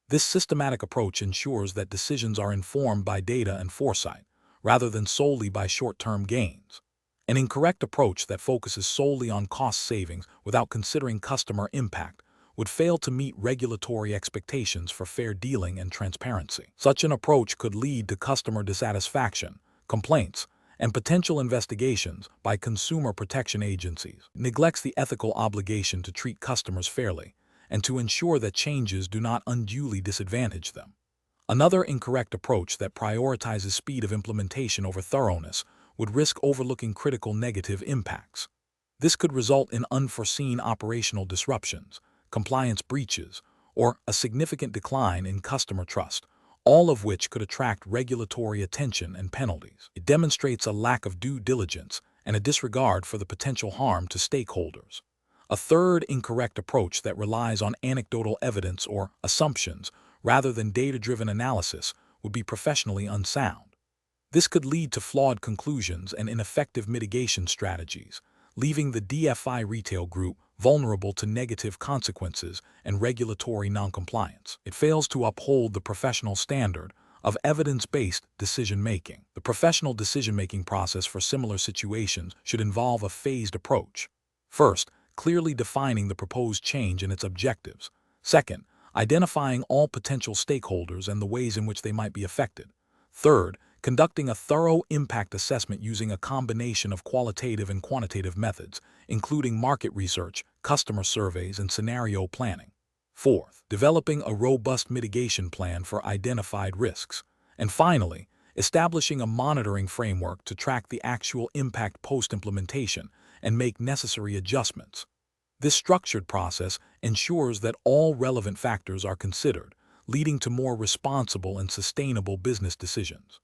This systematic approach ensures that decisions are informed by data and foresight, rather than solely by short-term gains. An incorrect approach that focuses solely on cost savings without considering customer impact would fail to meet regulatory expectations for fair dealing and transparency. Such an approach could lead to customer dissatisfaction, complaints, and potential investigations by consumer protection agencies. It neglects the ethical obligation to treat customers fairly and to ensure that changes do not unduly disadvantage them. Another incorrect approach that prioritizes speed of implementation over thoroughness would risk overlooking critical negative impacts. This could result in unforeseen operational disruptions, compliance breaches, or a significant decline in customer trust, all of which could attract regulatory attention and penalties. It demonstrates a lack of due diligence and a disregard for the potential harm to stakeholders. A third incorrect approach that relies on anecdotal evidence or assumptions rather than data-driven analysis would be professionally unsound. This could lead to flawed conclusions and ineffective mitigation strategies, leaving the DFI retail group vulnerable to negative consequences and regulatory noncompliance. It fails to uphold the professional standard of evidence-based decision-making. The professional decision-making process for similar situations should involve a phased approach. First, clearly defining the proposed change and its objectives. Second, identifying all potential stakeholders and the ways in which they might be affected. Third, conducting a thorough impact assessment using a combination of qualitative and quantitative methods, including market research, customer surveys, and scenario planning. Fourth, developing a robust mitigation plan for identified risks. And finally, establishing a monitoring framework to track the actual impact post-implementation and make necessary adjustments. This structured process ensures that all relevant factors are considered, leading to more responsible and sustainable business decisions.